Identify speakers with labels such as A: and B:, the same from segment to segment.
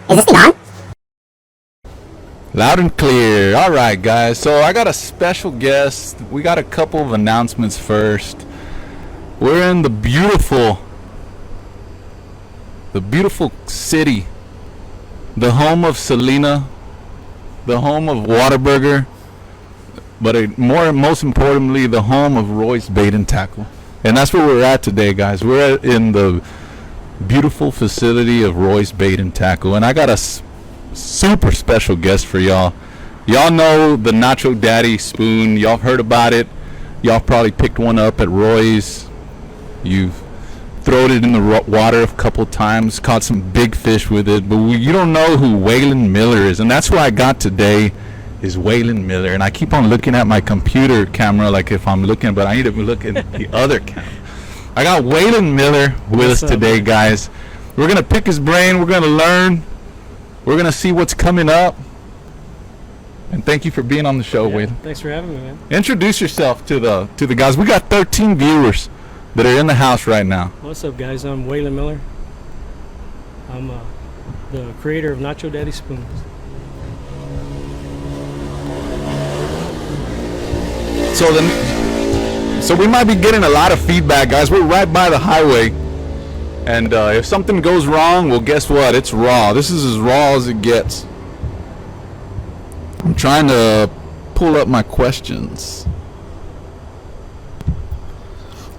A: Is this thing on?
B: Loud and clear. All right, guys. So I got a special guest. We got a couple of announcements first. We're in the beautiful city, the home of Selena, the home of Whataburger, but most importantly, the home of Roy's Bait and Tackle. And that's where we're at today, guys. We're in the beautiful facility of Roy's Bait and Tackle, and I got a super special guest for y'all. Y'all know the Nacho Daddy Spoon. Y'all heard about it. Y'all probably picked one up at Roy's. You've thrown it in the water a couple times, caught some big fish with it, but you don't know who Waylan Miller is, and that's who I got today is Waylan Miller. And I keep on looking at my computer camera like if I'm looking, but I need to look at the other camera. I got Waylan Miller with us today, guys. We're going to pick his brain. We're going to learn. We're going to see what's coming up. And thank you for being on the show, Waylan.
C: Thanks for having me, man. Introduce
B: yourself to the guys. We got 13 viewers that are in the house right now.
C: What's up, guys? I'm Waylan Miller. I'm the creator of Nacho Daddy Spoon.
B: So we might be getting a lot of feedback, guys. We're right by the highway, and if something goes wrong, well, guess what? It's raw. This is as raw as it gets. I'm trying to pull up my questions.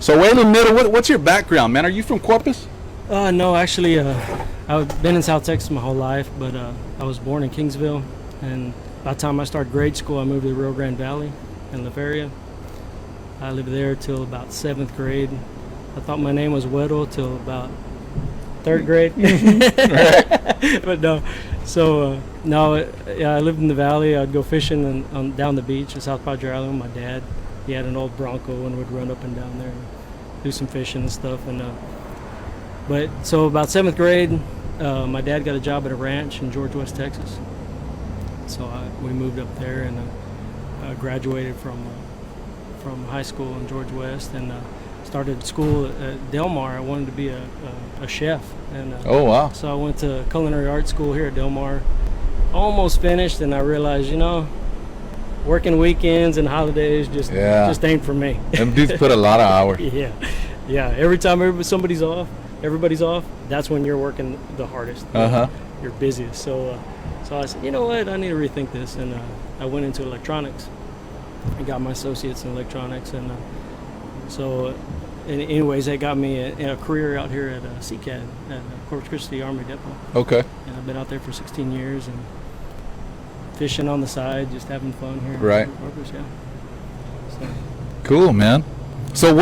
B: So, Waylan Miller, what's your background, man? Are you from Corpus?
C: No, actually, I've been in South Texas my whole life, but I was born in Kingsville, and by the time I started grade school, I moved to the Rio Grande Valley in La Feria. I lived there till about 7th grade. I thought my name was Weddle till about 3rd grade. But no. So, I lived in the valley. I'd go fishing and down the beach in South Padre Island with my dad. He had an old Bronco and would run up and down there and do some fishing and stuff. But so about 7th grade, my dad got a job at a ranch in George West, Texas. So we moved up there, and I graduated from high school in George West, and started school at Del Mar. I wanted to be a chef, and
B: oh wow!
C: So I went to culinary arts school here at Del Mar. Almost finished, and I realized, working weekends and holidays just ain't for me.
B: Them dudes put a lot of hours.
C: Yeah. Every time everybody's off, that's when you're working the hardest. You're busiest. So I said, you know what? I need to rethink this, and I went into electronics. I got my associates in electronics, and anyways, that got me a career out here at CCAD at Corpus Christi Army Depot.
B: Okay.
C: And I've been out there for 16 years and fishing on the side, just having fun here.
B: Right.
C: In Corpus, yeah. So.
B: Cool, man. So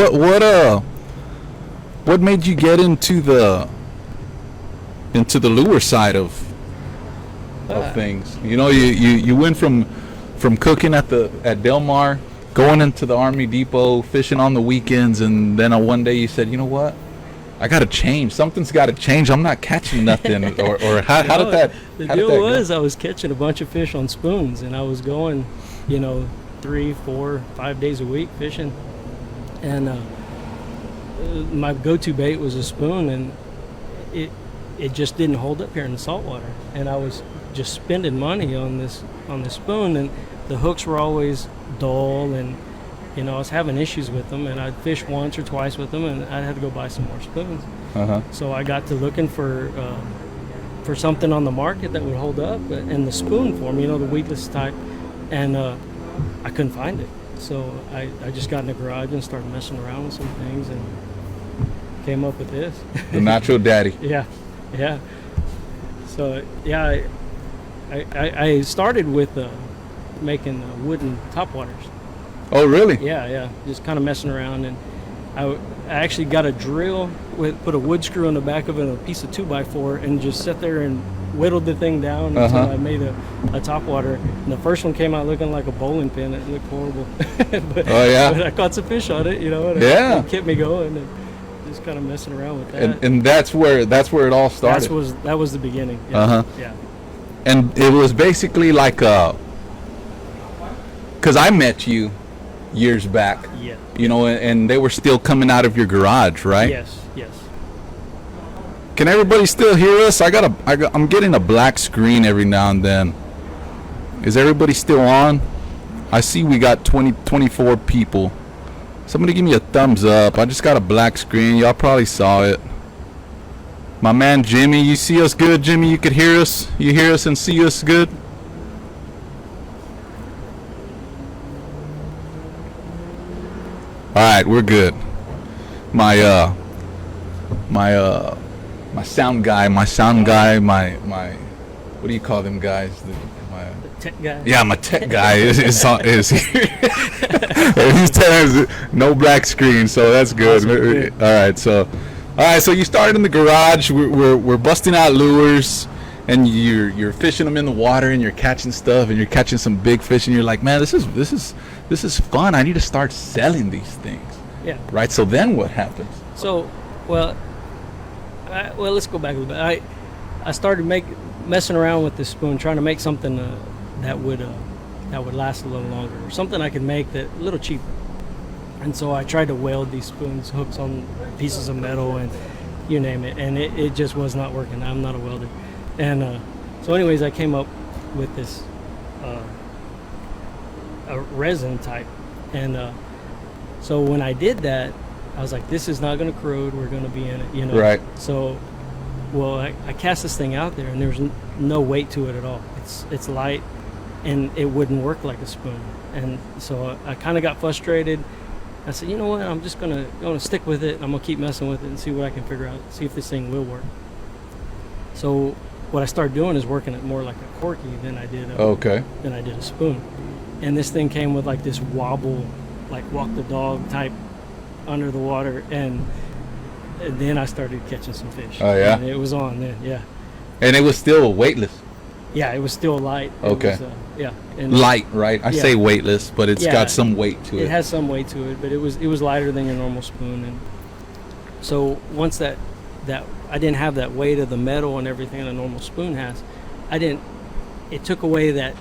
B: what made you get into the lure side of things? You went from cooking at Del Mar, going into the Army Depot, fishing on the weekends, and then one day you said, you know what? I got to change. Something's got to change. I'm not catching nothing. or how did that?
C: The deal was I was catching a bunch of fish on spoons, and I was going, 3, 4, 5 days a week fishing, and my go-to bait was a spoon, and it just didn't hold up here in the saltwater, and I was just spending money on this spoon, and the hooks were always dull, and I was having issues with them, and I'd fish once or twice with them, and I had to go buy some more spoons. So I got to looking for something on the market that would hold up, and the spoon form, the weedless type, and I couldn't find it. So I just got in the garage and started messing around with some things, and came up with this.
B: The Nacho Daddy.
C: Yeah. So I started with making wooden topwaters.
B: Oh, really?
C: Yeah. Just kind of messing around, and I actually got a drill, put a wood screw on the back of it and a piece of 2x4, and just sat there and whittled the thing down until I made a topwater. And the first one came out looking like a bowling pin. It looked horrible. But I caught some fish on it, and it kept me going, and just kind of messing around with that.
B: And that's where it all started.
C: That was the beginning. Yeah. Yeah.
B: And it was basically like because I met you years back.
C: Yeah.
B: And they were still coming out of your garage, right?
C: Yes.
B: Can everybody still hear us? I'm getting a black screen every now and then. Is everybody still on? I see we got 24 people. Somebody give me a thumbs up. I just got a black screen. Y'all probably saw it. My man Jimmy, you see us good, Jimmy? You could hear us? You hear us and see us good? Alright, we're good. My sound guy, my what do you call them guys?
C: The tech guy.
B: Yeah, my tech guy is here. He's telling us no black screen, so that's good.
C: Awesome.
B: All right, so you started in the garage. We're busting out lures, and you're fishing them in the water, and you're catching stuff, and you're catching some big fish, and you're like, man, this is fun. I need to start selling these things.
C: Yeah.
B: Right. So then what happens?
C: So, well, let's go back a little bit. I started messing around with this spoon, trying to make something that would last a little longer, or something I could make that a little cheaper. And so I tried to weld these spoons, hooks on pieces of metal, and you name it, and it just was not working. I'm not a welder. And so anyways, I came up with this a resin type, and so when I did that, I was like, this is not going to corrode. We're going to be in it, you know.
B: Right.
C: So, well, I cast this thing out there, and there's no weight to it at all. It's light, and it wouldn't work like a spoon. And so I kind of got frustrated. I said, you know what? I'm just gonna stick with it. I'm gonna keep messing with it and see what I can figure out. See if this thing will work. So what I started doing is working it more like a corky than I did a spoon. And this thing came with like this wobble, like walk the dog type under the water, and then I started catching some fish.
B: Oh yeah.
C: And it was on then, yeah.
B: And it was still weightless.
C: Yeah, it was still light.
B: Okay.
C: It was, yeah. And
B: light, right? I say weightless, but it's got some weight to it.
C: It has some weight to it, but it was lighter than your normal spoon. And so once that I didn't have that weight of the metal and everything a normal spoon has, it took away that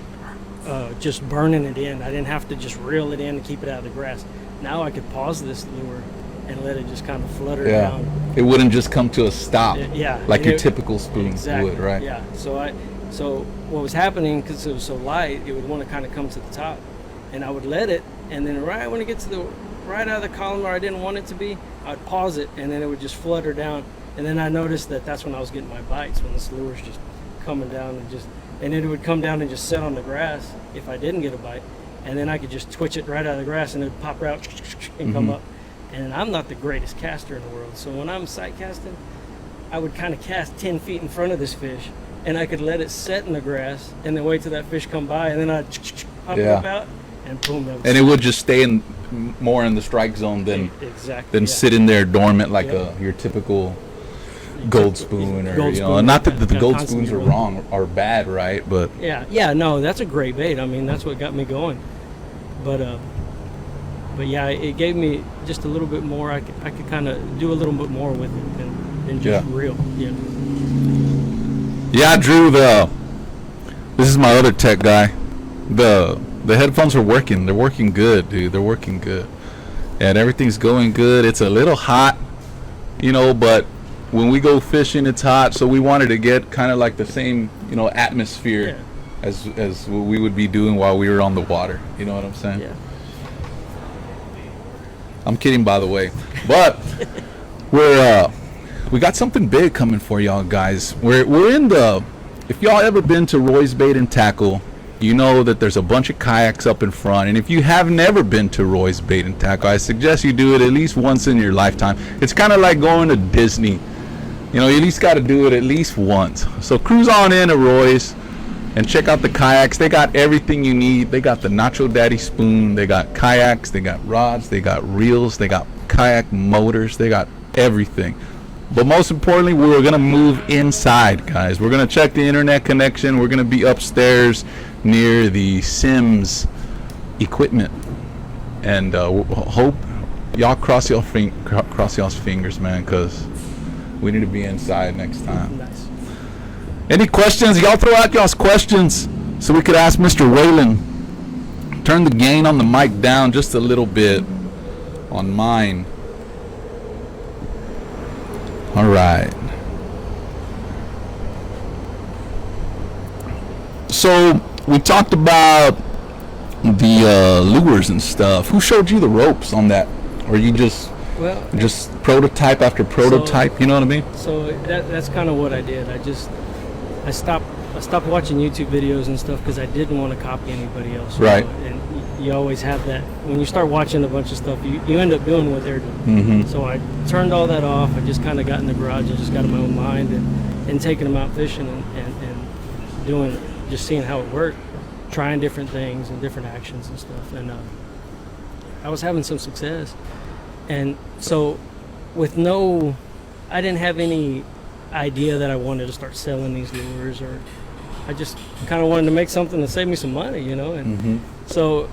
C: just burning it in. I didn't have to just reel it in and keep it out of the grass. Now I could pause this lure and let it just kind of flutter down.
B: It wouldn't just come to a stop. Like your typical spoon would, right?
C: Yeah. So what was happening, because it was so light, it would want to kind of come to the top, and I would let it, and then right when it gets to right out of the column where I didn't want it to be, I'd pause it, and then it would just flutter down. And then I noticed that's when I was getting my bites, when this lure's just coming down and then it would come down and just sit on the grass if I didn't get a bite, and then I could just twitch it right out of the grass and it'd pop out and come up. And I'm not the greatest caster in the world, so when I'm sight casting, I would kind of cast 10 feet in front of this fish, and I could let it set in the grass and then wait till that fish come by, and then I'd pop it up out, and boom. And
B: it would just stay more in the strike zone than sitting there dormant like your typical gold spoon, or not that the gold spoons are wrong or bad, right? But
C: no, that's a great bait. I mean, that's what got me going. But yeah, it gave me just a little bit more. I could kind of do a little bit more with it than just reel.
B: Yeah, Drew. This is my other tech guy. The headphones are working. They're working good, dude. They're working good, and everything's going good. It's a little hot, but when we go fishing, it's hot. So we wanted to get kind of like the same, atmosphere as what we would be doing while we were on the water. You know what I'm saying?
C: Yeah.
B: I'm kidding, by the way, but we got something big coming for y'all guys. We're in if y'all ever been to Roy's Bait and Tackle, you know that there's a bunch of kayaks up in front. And if you have never been to Roy's Bait and Tackle, I suggest you do it at least once in your lifetime. It's kind of like going to Disney. You at least got to do it at least once. So cruise on in to Roy's and check out the kayaks. They got everything you need. They got the Nacho Daddy Spoon. They got kayaks. They got rods. They got reels. They got kayak motors. They got everything. But most importantly, we're going to move inside, guys. We're going to check the internet connection. We're going to be upstairs near the Sims equipment. And hope y'all cross y'all's fingers, man, because we need to be inside next time.
C: Nice.
B: Any questions? Y'all throw out y'all's questions so we could ask Mr. Waylan. Turn the gain on the mic down just a little bit on mine. All right. So we talked about the lures and stuff. Who showed you the ropes on that, or you just
C: Well,
B: prototype after prototype? You know what I mean?
C: so that's kind of what I did. I stopped watching YouTube videos and stuff because I didn't want to copy anybody else.
B: Right.
C: And you always have that when you start watching a bunch of stuff. You end up doing what they're doing. So I turned all that off. I just kind of got in the garage and just got in my own mind and taking them out fishing and doing, just seeing how it worked, trying different things and different actions and stuff. And I was having some success. And so I didn't have any idea that I wanted to start selling these lures, or I just kind of wanted to make something to save me some money, you know. And so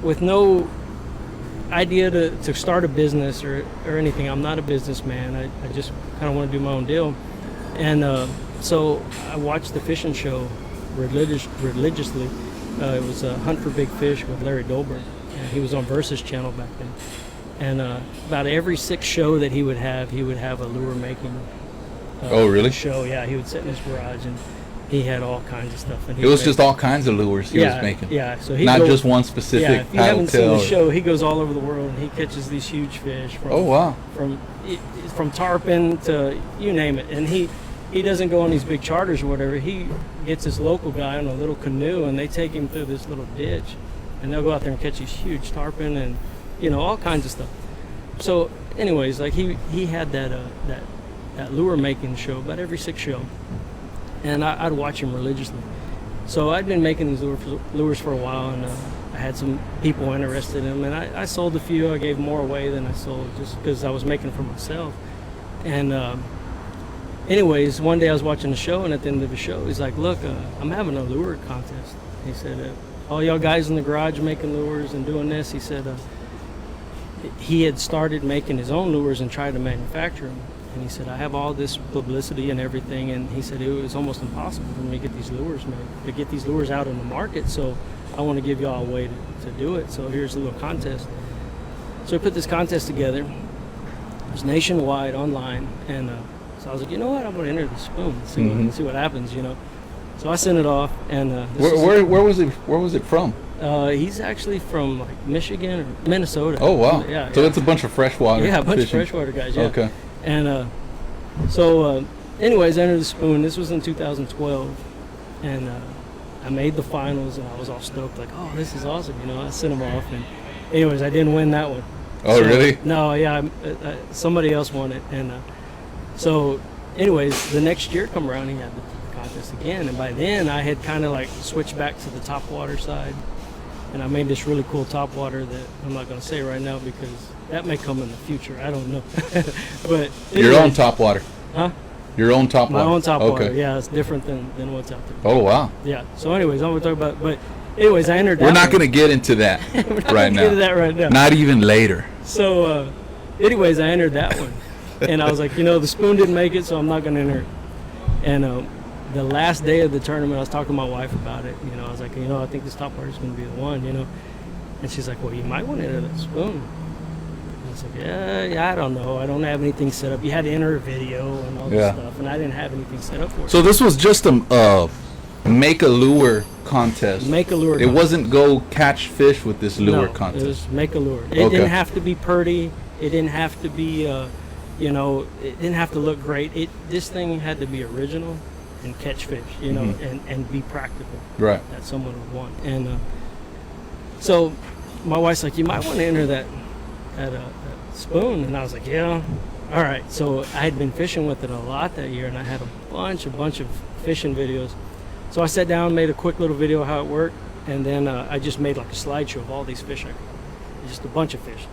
C: with no idea to start a business or anything, I'm not a businessman. I just kind of want to do my own deal. And so I watched the fishing show religiously. It was a Hunt for Big Fish with Larry Dolber, and he was on Versus Channel back then. And about every 6 show that he would have a lure making
B: Oh, really?
C: show. Yeah, he would sit in his garage and he had all kinds of stuff. And
B: It was just all kinds of lures he was making.
C: Yeah, so he
B: Not
C: goes,
B: just one specific
C: yeah, if you haven't seen
B: tail.
C: the show, he goes all over the world and he catches these huge fish.
B: Oh, wow.
C: From tarpon to you name it. And he doesn't go on these big charters or whatever. He gets this local guy on a little canoe and they take him through this little ditch and they'll go out there and catch these huge tarpon and, you know, all kinds of stuff. So anyways, like he had that lure making show about every 6 show, and I'd watch him religiously. So I'd been making these lures for a while, and I had some people interested in them, and I sold a few. I gave more away than I sold just because I was making for myself. And anyways, one day I was watching the show, and at the end of the show, he's like, "Look, I'm having a lure contest." He said, "All y'all guys in the garage making lures and doing this," he said, he had started making his own lures and tried to manufacture them. And he said, I have all this publicity and everything. And he said, it was almost impossible for me to get these lures made, to get these lures out in the market. So I want to give y'all a way to do it. So here's a little contest. So I put this contest together. It was nationwide, online. And so I was like, you know what? I'm going to enter the spoon and see what happens, you know. So I sent it off. And
B: where was it from?
C: He's actually from like Michigan or Minnesota.
B: Oh, wow.
C: Yeah.
B: So it's a bunch of freshwater.
C: Yeah, a bunch
B: fishing.
C: of freshwater guys. Yeah.
B: Okay.
C: And so anyways, I entered the spoon. This was in 2012, and I made the finals, and I was all stoked, like, oh, this is awesome, you know. I sent them off, and anyways, I didn't win that one.
B: Oh,
C: so,
B: really?
C: No, yeah, somebody else won it, and so anyways, the next year come around, he had the contest again, and by then I had kind of like switched back to the top water side. And I made this really cool top water that I'm not going to say right now because that may come in the future. I don't know. But
B: your own top water.
C: Huh?
B: Your own top water.
C: My own top water.
B: Okay.
C: Yeah, it's different than what's out there.
B: Oh, wow.
C: Yeah. So anyways, I'm going to talk about, but anyways, I entered that.
B: We're not going to get into that right now.
C: Get into that right now.
B: Not even later.
C: So anyways, I entered that one. And I was like, you know, the spoon didn't make it, so I'm not going to enter it. And the last day of the tournament, I was talking to my wife about it. You know, I was like, you know, I think this top water is going to be the one, you know. And she's like, well, you might want to enter that spoon. And I was like, yeah, I don't know. I don't have anything set up. You had to enter a video and all this stuff, and I didn't have anything set up for it.
B: So this was just a make a lure contest.
C: Make a lure.
B: It wasn't go catch fish with this lure contest.
C: It was make a lure. It didn't have to be pretty. It didn't have to be, you know, it didn't have to look great. This thing had to be original and catch fish, you know, and be practical.
B: Right.
C: That someone would want. And so my wife's like, you might want to enter that spoon. And I was like, yeah, all right. So I had been fishing with it a lot that year, and I had a bunch of fishing videos. So I sat down, made a quick little video of how it worked, and then I just made like a slideshow of all these fish I caught. Just a bunch of fish.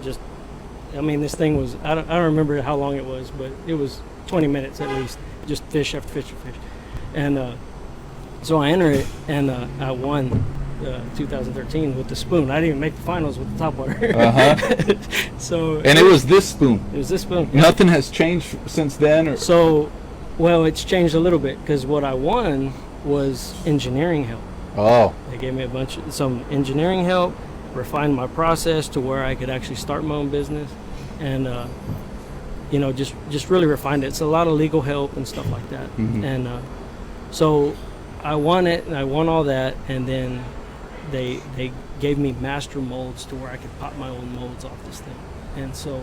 C: I mean, this thing was, I don't remember how long it was, but it was 20 minutes at least. Just fish after fish after fish. And so I entered it, and I won 2013 with the spoon. I didn't even make the finals with the top water.
B: And it was this spoon.
C: It was this spoon.
B: Nothing has changed since then? Or?
C: So, well, it's changed a little bit, because what I won was engineering help.
B: Oh.
C: They gave me some engineering help, refined my process to where I could actually start my own business, and you know, just really refined it. It's a lot of legal help and stuff like that. And so I won it, and I won all that, and then they gave me master molds to where I could pop my own molds off this thing, and so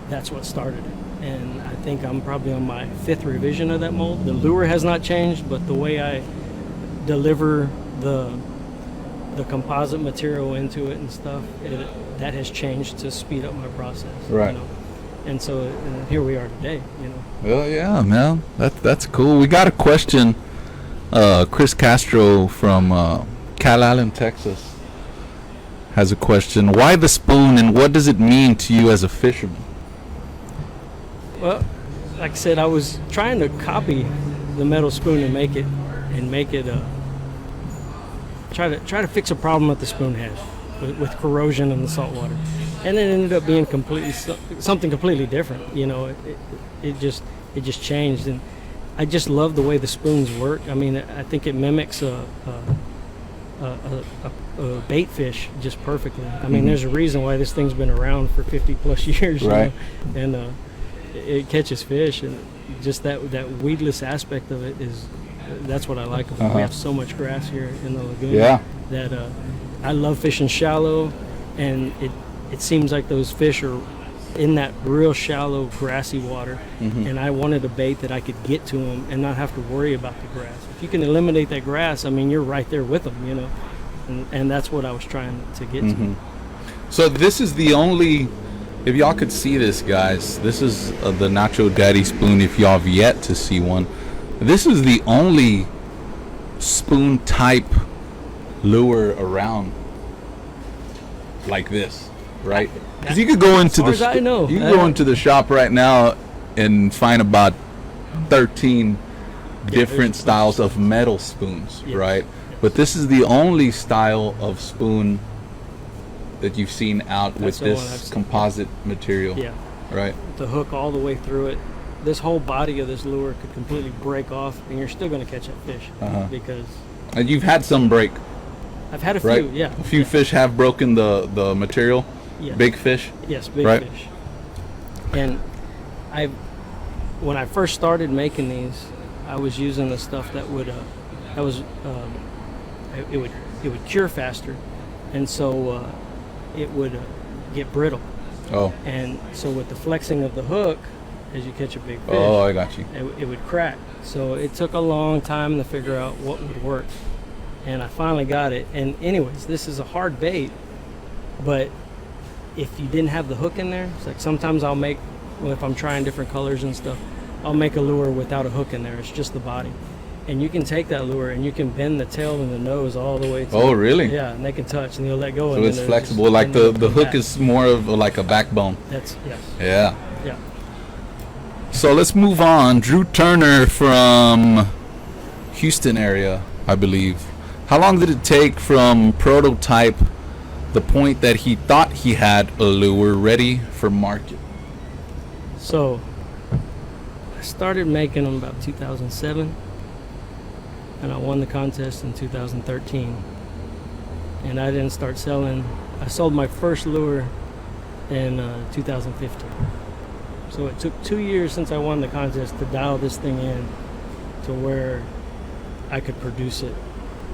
C: that's what started it. And I think I'm probably on my 5th revision of that mold. The lure has not changed, but the way I deliver the composite material into it and stuff, that has changed to speed up my process.
B: Right.
C: You know? And so here we are today. You know.
B: Well, yeah, man. That's cool. We got a question. Chris Castro from Cal Allen, Texas, has a question. Why the spoon, and what does it mean to you as a fisherman?
C: Well, like I said, I was trying to copy the metal spoon and make it try to fix a problem that the spoon has with corrosion in the salt water, and it ended up being something completely different. You know, it just changed, and I just love the way the spoons work. I mean, I think it mimics a bait fish just perfectly. I mean, there's a reason why this thing's been around for 50 plus years,
B: right?
C: You know? And it catches fish, and just that weedless aspect of it that's what I like about it. We have so much grass here in the lagoon that I love fishing shallow, and it seems like those fish are in that real shallow grassy water, and I wanted a bait that I could get to them and not have to worry about the grass. If you can eliminate that grass, I mean, you're right there with them, you know, and that's what I was trying to get to.
B: So this is the only, if y'all could see this, guys, this is the Nacho Daddy Spoon. If y'all have yet to see one, this is the only spoon type lure around like this, right? Because you could go into
C: as I know,
B: you can go into the shop right now and find about 13 different styles of metal spoons, right? But this is the only style of spoon that you've seen out with this composite material, right?
C: The hook all the way through it. This whole body of this lure could completely break off, and you're still going to catch that fish because.
B: And you've had some break.
C: I've had a
B: right?
C: few, yeah.
B: A few fish have broken the material.
C: Yes.
B: Big fish.
C: Yes, big
B: right?
C: fish. And when I first started making these, I was using the stuff that would it would cure faster, and so it would get brittle.
B: Oh.
C: And so with the flexing of the hook, as you catch a big fish,
B: oh, I got you.
C: It would crack. So it took a long time to figure out what would work, and I finally got it. And anyways, this is a hard bait, but if you didn't have the hook in there, it's like sometimes I'll make, if I'm trying different colors and stuff, I'll make a lure without a hook in there. It's just the body. And you can take that lure and you can bend the tail and the nose all the way to
B: Oh, really?
C: Yeah, and they can touch and they'll let go.
B: So
C: and
B: it's flexible, like the hook is more of like a backbone.
C: That's, yes.
B: Yeah.
C: Yeah.
B: So let's move on. Drew Turner from Houston area, I believe. How long did it take from prototype, the point that he thought he had a lure ready for market?
C: So I started making them about 2007, and I won the contest in 2013. And I didn't start selling. I sold my first lure in 2015. So it took 2 years since I won the contest to dial this thing in to where I could produce it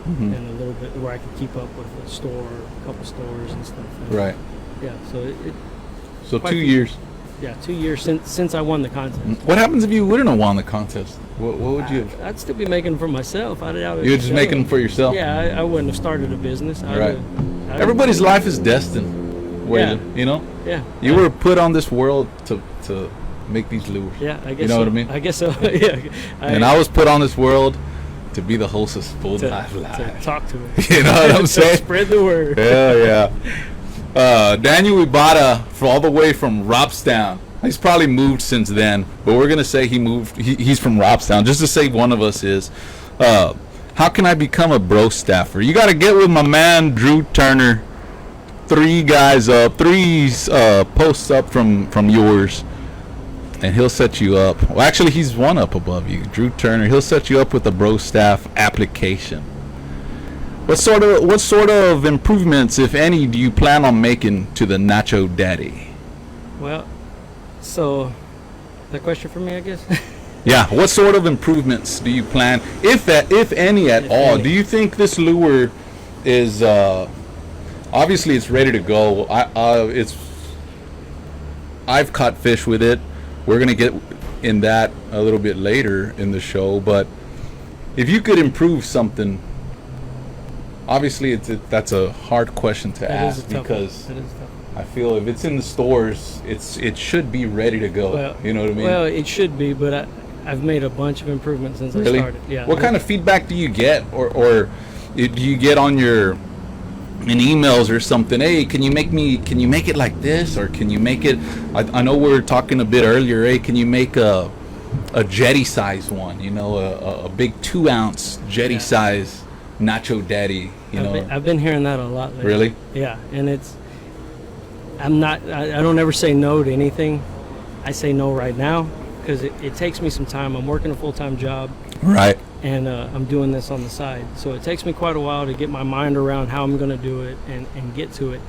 C: in a little bit, where I could keep up with a store, a couple stores and stuff.
B: Right.
C: Yeah. So
B: So 2 years.
C: Yeah, 2 years since I won the contest.
B: What happens if you wouldn't have won the contest? What would you have?
C: I'd still be making them for myself.
B: You're just making them for yourself?
C: Yeah, I wouldn't have started a business.
B: Right. Everybody's life is destined, Waylan, you know?
C: Yeah.
B: You were put on this world to make these lures.
C: Yeah, I guess
B: you know
C: so.
B: what I mean?
C: I guess so, yeah.
B: And I was put on this world to be the host of Spoon
C: to
B: Live.
C: talk to it.
B: You know what I'm saying?
C: Spread the word.
B: Yeah. Daniel Ibarra, all the way from Robstown. He's probably moved since then, but we're gonna say he moved. He's from Robstown, just to say one of us is. How can I become a bro staffer? You gotta get with my man Drew Turner. 3 guys up, 3 posts up from yours, and he'll set you up. Well, actually, he's 1 up above you, Drew Turner. He'll set you up with a bro staff application. What sort of improvements, if any, do you plan on making to the Nacho Daddy?
C: Well, so the question for me, I guess.
B: Yeah. What sort of improvements do you plan, if any at all?
C: Any.
B: Do you think this lure is obviously it's ready to go? I've caught fish with it. We're gonna get in that a little bit later in the show, but if you could improve something, obviously that's a hard question to ask because I feel if it's in the stores, it should be ready to go.
C: Well,
B: you know what I mean?
C: Well, it should be, but I've made a bunch of improvements since I started. Yeah.
B: What kind of feedback do you get, or do you get on your in emails or something? Hey, can you make it like this, or can you make it? I know we were talking a bit earlier. Hey, can you make a jetty size one? You know, a big 2 ounce jetty size Nacho Daddy.
C: I've been hearing that a lot lately.
B: Really?
C: Yeah, and I don't ever say no to anything. I say no right now because it takes me some time. I'm working a full-time job.
B: Right.
C: And I'm doing this on the side. So it takes me quite a while to get my mind around how I'm going to do it and get to it.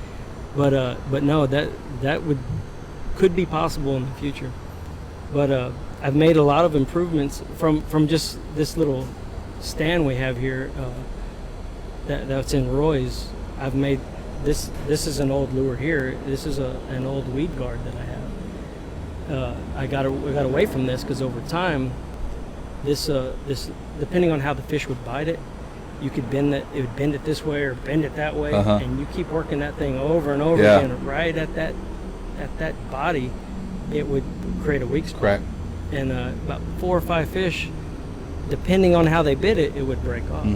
C: But no, that could be possible in the future. But I've made a lot of improvements from just this little stand we have here that's in Roy's. I've made this is an old lure here. This is an old weed guard that I have. I got away from this because over time this depending on how the fish would bite it, you could bend it this way or bend it that way, and you keep working that thing over and over again right at that body, it would create a weak spot. Correct. And about 4 or 5 fish, depending on how they bit it, it would break off.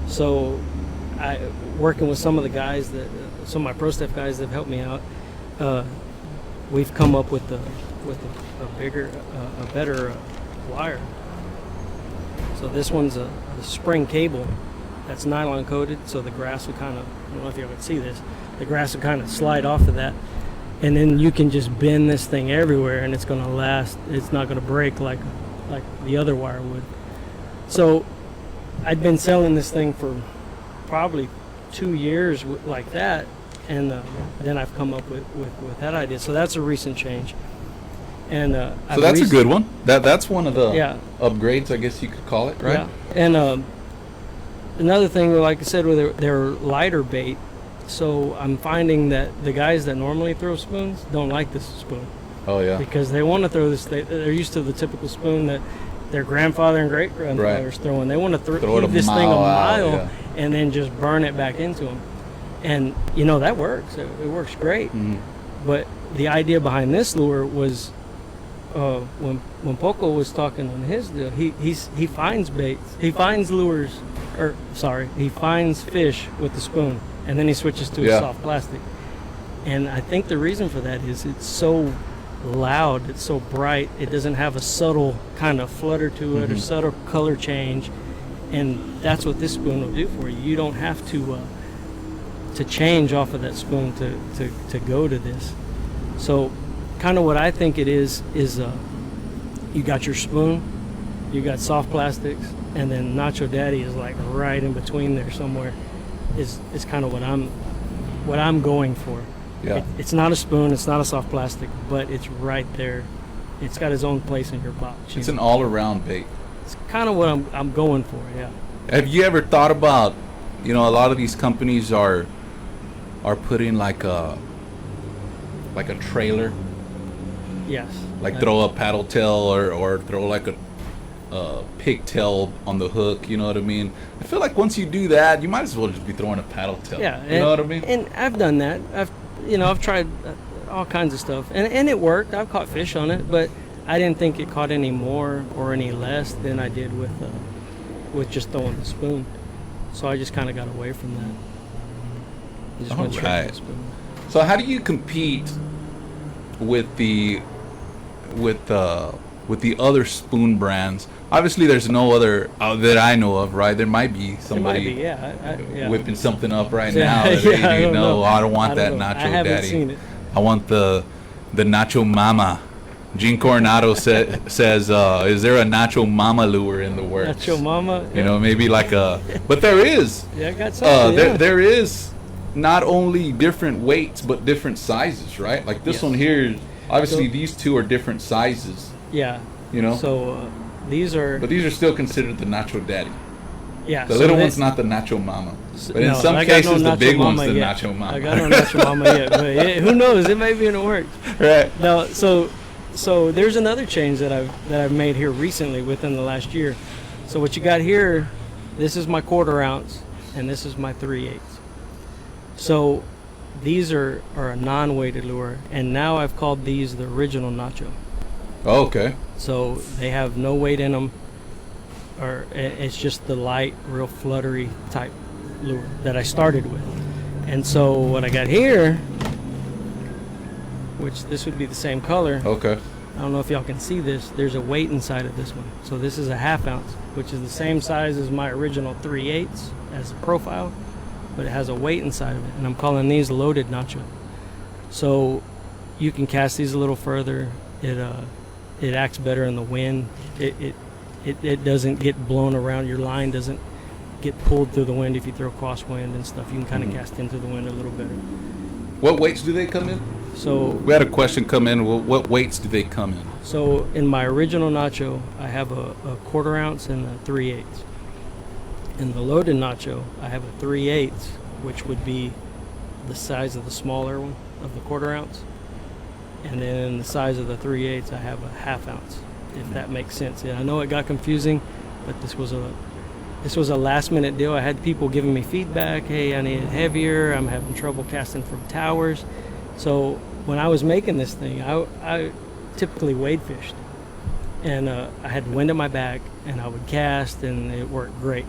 C: So I working with some of the guys some of my pro staff guys that have helped me out, we've come up with a better wire. So this one's a spring cable that's nylon coated, so the grass will kind of, I don't know if you can see this, the grass will kind of slide off of that, and then you can just bend this thing everywhere and it's going to last. It's not going to break like the other wire would. So I'd been selling this thing for probably 2 years like that, and then I've come up with that idea. So that's a recent change. And
B: so that's a good one. That's one of the upgrades, I guess you could call it, right?
C: Yeah. And another thing, like I said, they're lighter bait. So I'm finding that the guys that normally throw spoons don't like this spoon.
B: Oh yeah.
C: Because they want to throw this. They're used to the typical spoon that their grandfather and great grandfather's throwing. They want to heave this thing a mile and then just burn it back into them. And that works. It works great. But the idea behind this lure was, when Poco was talking on his deal, he finds baits, he finds lures, he finds fish with the spoon, and then he switches to a soft plastic. And I think the reason for that is it's so loud, it's so bright, it doesn't have a subtle kind of flutter to it or subtle color change, and that's what this spoon will do for you. You don't have to change off of that spoon to go to this. So kind of what I think it is you got your spoon, you got soft plastics, and then Nacho Daddy is like right in between there somewhere. Is kind of what I'm going for. Yeah. It's not a spoon, it's not a soft plastic, but it's right there. It's got its own place in your box.
B: It's an all-around bait.
C: It's kind of what I'm going for. Yeah.
B: Have you ever thought about, a lot of these companies are putting like a trailer?
C: Yes.
B: Like throw a paddle tail or throw like a pigtail on the hook, you know what I mean? I feel like once you do that, you might as well just be throwing a paddle tail. Yeah. You know what I mean?
C: And I've done that. I've tried all kinds of stuff, and it worked. I've caught fish on it, but I didn't think it caught any more or any less than I did with just throwing the spoon. So I just kind of got away from that. I just went straight to the spoon.
B: So how do you compete with the other spoon brands? Obviously, there's no other that I know of, right? There might be somebody whipping something up right now. I don't want that Nacho Daddy. I haven't seen it. I want the Nacho Mama. Gene Coronado says, is there a Nacho Mama lure in the works?
C: Nacho Mama?
B: Maybe like a... But there is.
C: Yeah, I got something.
B: There is not only different weights, but different sizes, right? Like this one here, obviously these two are different sizes.
C: Yeah.
B: You know?
C: So these are
B: But these are still considered the Nacho Daddy.
C: yeah.
B: The
C: so
B: little
C: this-
B: one's not the Nacho Mama. But in
C: no,
B: some
C: I got no
B: cases, the
C: Nacho
B: big one's
C: Mama
B: the
C: yet.
B: Nacho Mama.
C: I got no Nacho Mama yet, but who knows? It may be in the works.
B: Right.
C: No, so there's another change that I've made here recently within the last year. So what you got here, this is my 1/4 ounce, and this is my 3/8. So these are a non-weighted lure, and now I've called these the original Nacho.
B: Oh, okay.
C: So they have no weight in them, or it's just the light, real fluttery type lure that I started with. And so what I got here, which this would be the same color.
B: Okay.
C: I don't know if y'all can see this. There's a weight inside of this one. So this is a 1/2 ounce, which is the same size as my original 3/8 as a profile, but it has a weight inside of it. And I'm calling these loaded Nacho. So you can cast these a little further. It acts better in the wind. It doesn't get blown around. Your line doesn't get pulled through the wind if you throw crosswind and stuff. You can kind of cast into the wind a little better.
B: What weights do they come in?
C: So
B: We had a question come in. Well, what weights do they come in?
C: So in my original Nacho, I have a 1/4 ounce and a 3/8. In the loaded Nacho, I have a 3/8, which would be the size of the smaller one of the 1/4 ounce. And then in the size of the 3/8, I have a 1/2 ounce, if that makes sense. And I know it got confusing, but this was a last minute deal. I had people giving me feedback. Hey, I need it heavier. I'm having trouble casting from towers. So when I was making this thing, I typically wade fished, and I had wind at my back, and I would cast, and it worked great.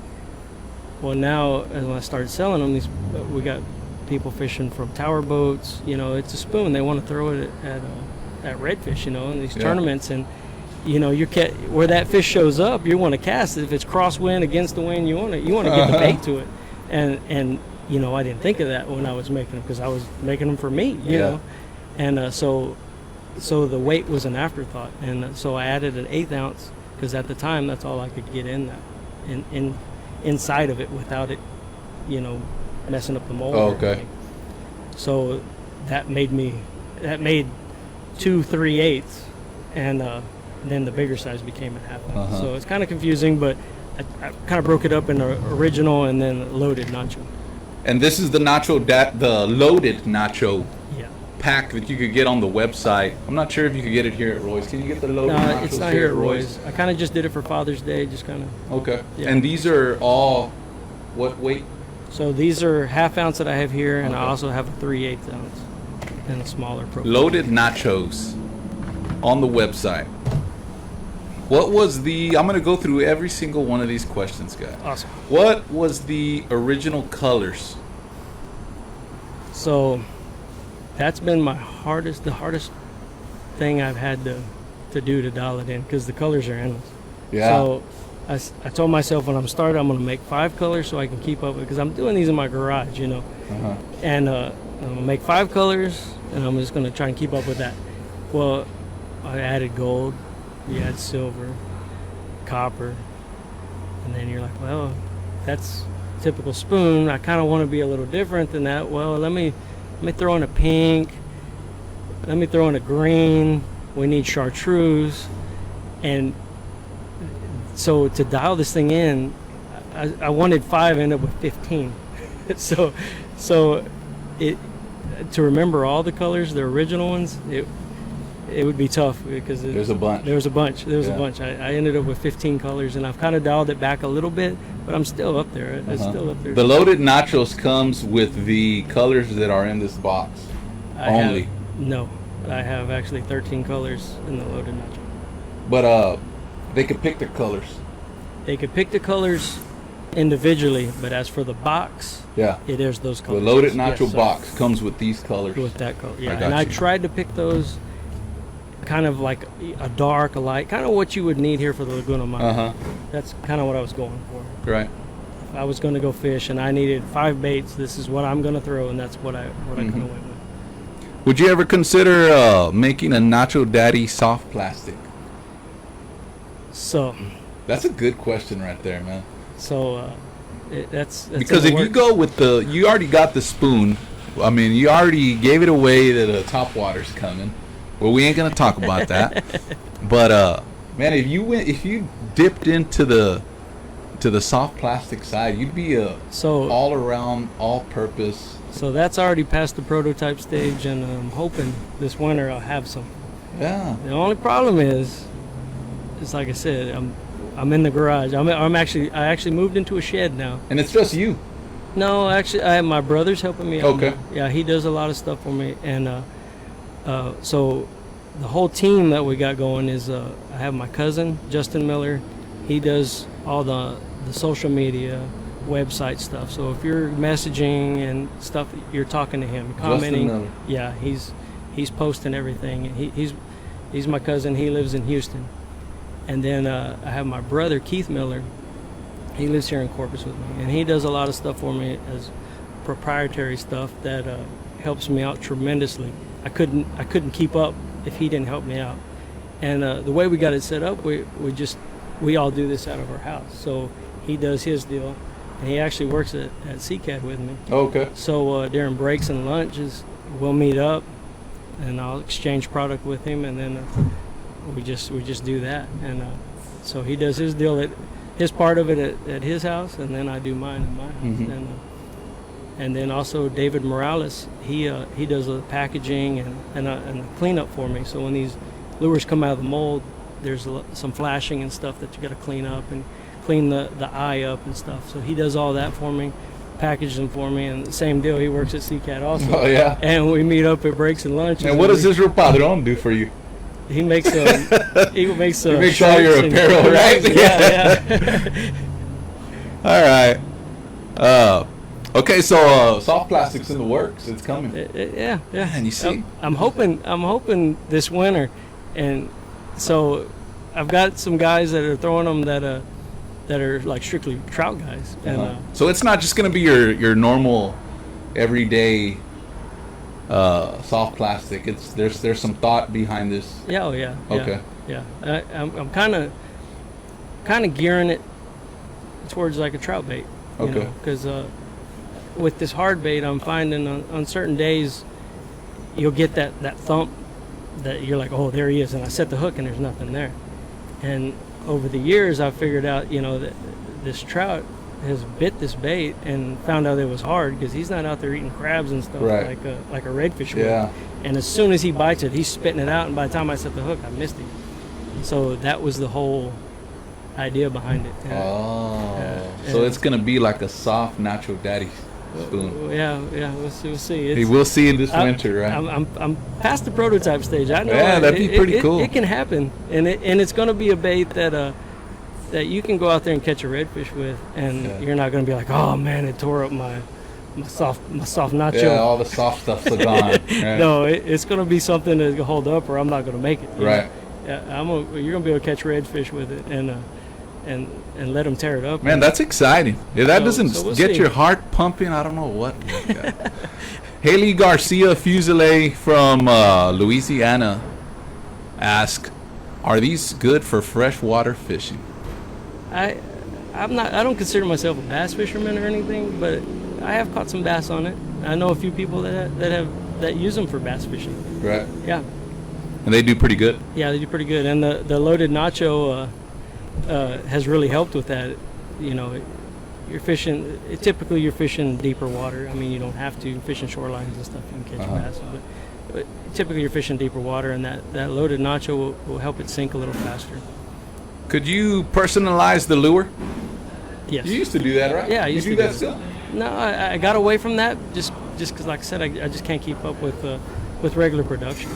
C: Well, now as when I started selling them, we got people fishing from tower boats. You know, it's a spoon. They want to throw it at redfish. You know, in these tournaments, and you know, where that fish shows up, you want to cast it. If it's crosswind against the wind, you want to get the bait to it, and you know, I didn't think of that when I was making them because I was making them for me, you know, and so the weight was an afterthought, and so I added an 1/8 ounce because at the time that's all I could get in that, inside of it without it, you know, messing up the mold.
B: Oh, okay.
C: So that made 2 3/8, and then the bigger size became a 1/2 ounce. So it's kind of confusing, but I kind of broke it up in the original and then loaded Nacho.
B: And this is the the loaded Nacho
C: Yeah.
B: pack that you could get on the website. I'm not sure if you could get it here at Roy's. Can you get the loaded
C: No,
B: Nachos
C: it's not here at Roy's. I kind of just did it for Father's Day, just kind of.
B: Okay.
C: Yeah.
B: And these are all what weight?
C: So these are 1/2 ounce that I have here, and I
B: Okay.
C: also have a 3/8 ounce and a smaller profile.
B: Loaded Nachos on the website. What was I'm going to go through every single one of these questions, guys.
C: Awesome.
B: What was the original colors?
C: So that's been the hardest thing I've had to do to dial it in because the colors are endless.
B: Yeah.
C: So I told myself when I'm starting, I'm going to make 5 colors so I can keep up with because I'm doing these in my garage, you know. And I'm going to make 5 colors, and I'm just going to try and keep up with that. Well, I added gold, you add silver, copper, and then you're like, well, that's typical spoon. I kind of want to be a little different than that. Well, let me throw in a pink. Let me throw in a green. We need chartreuse. And so to dial this thing in, I wanted 5, ended up with 15. so to remember all the colors, the original ones, it would be tough because
B: There's a bunch.
C: There was a bunch. I ended up with 15 colors, and I've kind of dialed it back a little bit, but I'm still up there. It's still up there.
B: The loaded Nachos comes with the colors that are in this box only.
C: I have actually 13 colors in the loaded Nacho.
B: But they could pick the colors.
C: They could pick the colors individually, but as for the box,
B: Yeah.
C: it is those
B: The
C: colors.
B: loaded Nacho
C: Yes, so
B: box comes with these colors.
C: with that color. Yeah,
B: got
C: and I
B: you.
C: tried to pick those kind of like a dark, a light, kind of what you would need here for the Laguna Mile. That's kind of what I was going for.
B: Right.
C: If I was going to go fish and I needed 5 baits, this is what I'm going to throw, and that's what I kind of went with.
B: Would you ever consider making a Nacho Daddy soft plastic?
C: So
B: That's a good question right there, man.
C: That's
B: Because
C: in
B: if
C: the
B: you go with you already got the spoon. I mean, you already gave it away that the top water's coming. Well, we ain't gonna talk about that. But Man, if you dipped into the soft plastic side, you'd be a
C: So
B: all around, all purpose.
C: so that's already past the prototype stage, and I'm hoping this winter I'll have some.
B: Yeah.
C: The only problem is like I said, I'm in the garage. I actually moved into a shed now.
B: And it's just you.
C: No, actually, I have my brother's helping me out.
B: Okay.
C: Yeah, he does a lot of stuff for me, and so the whole team that we got going is I have my cousin Justin Miller. He does all the social media, website stuff. So if you're messaging and stuff, you're talking to him, commenting.
B: Justin Miller.
C: Yeah, he's posting everything. He's my cousin. He lives in Houston, and then I have my brother Keith Miller. He lives here in Corpus with me, and he does a lot of stuff for me as proprietary stuff that helps me out tremendously. I couldn't keep up if he didn't help me out. And the way we got it set up, we all do this out of our house. So he does his deal, and he actually works at CCAD with me.
B: Okay.
C: So during breaks and lunches, we'll meet up, and I'll exchange product with him, and then we just do that. And so he does his deal his part of it at his house, and then I do mine at my house.
B: Mm-hmm.
C: And then also David Morales, he does the packaging and the cleanup for me. So when these lures come out of the mold, there's some flashing and stuff that you got to clean up and clean the eye up and stuff. So he does all that for me, packages them for me, and the same deal. He works at CCAT also.
B: Oh yeah.
C: And we meet up at breaks and lunches.
B: And what does this real padrón do for you?
C: He makes he makes
B: all your apparel, right?
C: Yeah.
B: All right. Okay, so soft plastic's in the works. It's coming.
C: Yeah.
B: And you see,
C: I'm hoping this winter, and so I've got some guys that are throwing them that are like strictly trout guys, and
B: so it's not just gonna be your normal, everyday soft plastic. There's some thought behind this.
C: yeah, oh yeah,
B: Okay.
C: yeah. I'm kind of gearing it towards like a trout bait.
B: Okay.
C: Because with this hard bait, I'm finding on certain days you'll get that thump that you're like, oh, there he is, and I set the hook and there's nothing there. And over the years, I've figured out, that this trout has bit this bait and found out it was hard because he's not out there eating crabs and stuff
B: Right.
C: like a redfish
B: Yeah.
C: would. And as soon as he bites it, he's spitting it out, and by the time I set the hook, I missed him. So that was the whole idea behind it.
B: So it's gonna be like a soft Nacho Daddy Spoon.
C: Yeah, we'll see.
B: Hey, we'll see in this winter, right?
C: I'm past the prototype stage. I know.
B: Yeah, that'd be pretty cool.
C: It can happen, and it's going to be a bait that you can go out there and catch a redfish with, and you're not going to be like, oh man, it tore up my soft nacho.
B: Yeah, all the soft stuff's gone. Right?
C: No, it's going to be something that's going to hold up, or I'm not going to make it.
B: Right.
C: Yeah, you're going to be able to catch redfish with it, and let them tear it up.
B: Man, that's exciting. If that doesn't
C: so we'll
B: get
C: see.
B: your heart pumping, I don't know what. Haley Garcia Fuselier from Louisiana asked, "Are these good for freshwater fishing?"
C: I don't consider myself a bass fisherman or anything, but I have caught some bass on it. I know a few people that use them for bass fishing.
B: Right.
C: Yeah.
B: And they do pretty good.
C: Yeah, they do pretty good. And the loaded nacho has really helped with that. You're fishing. Typically, you're fishing deeper water. I mean, you don't have to fish in shorelines and stuff. You can catch bass, but typically you're fishing deeper water, and that loaded nacho will help it sink a little faster.
B: Could you personalize the lure?
C: Yes.
B: You used to do that, right?
C: Yeah, I
B: you
C: used
B: do
C: to
B: that
C: do
B: still.
C: No, I got away from that just because, like I said, I just can't keep up with regular production.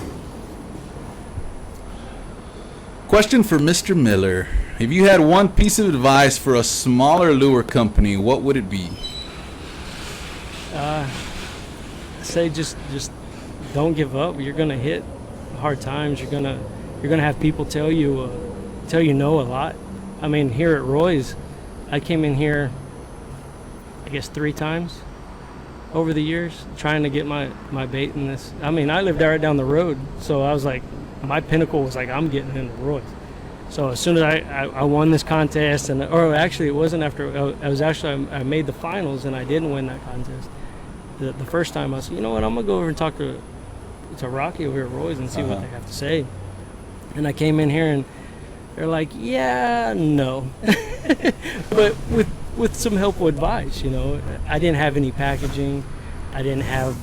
B: Question for Mr. Miller. If you had one piece of advice for a smaller lure company, what would it be?
C: I say just don't give up. You're gonna hit hard times. You're gonna have people tell you no a lot. I mean, here at Roy's, I came in here, I guess 3 times over the years trying to get my bait in this. I mean, I lived right down the road, so I was like, my pinnacle was like, I'm getting into Roy's. So as soon as I won this contest, or actually it wasn't after, I made the finals and I didn't win that contest. The first time I said, you know what, I'm gonna go over and talk to Rocky over at Roy's and see what they have to say. And I came in here, and They're like, yeah, no. But with some helpful advice, you know. I didn't have any packaging. I didn't have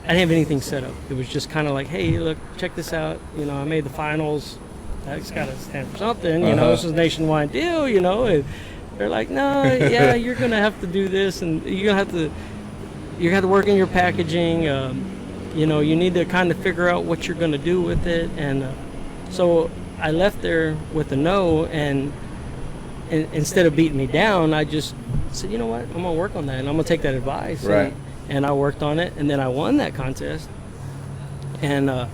C: anything set up. It was just kind of like, hey, look, check this out. You know, I made the finals. That's got to stand for something. You know, this is a nationwide deal, you know. And they're like, no, yeah, you're going to have to do this, and you're going to have to work in your packaging. You know, you need to kind of figure out what you're going to do with it. And so I left there with a no, and instead of beating me down, I just said, you know what, I'm going to work on that, and I'm going to take that advice.
B: Right.
C: And I worked on it, and then I won that contest. And I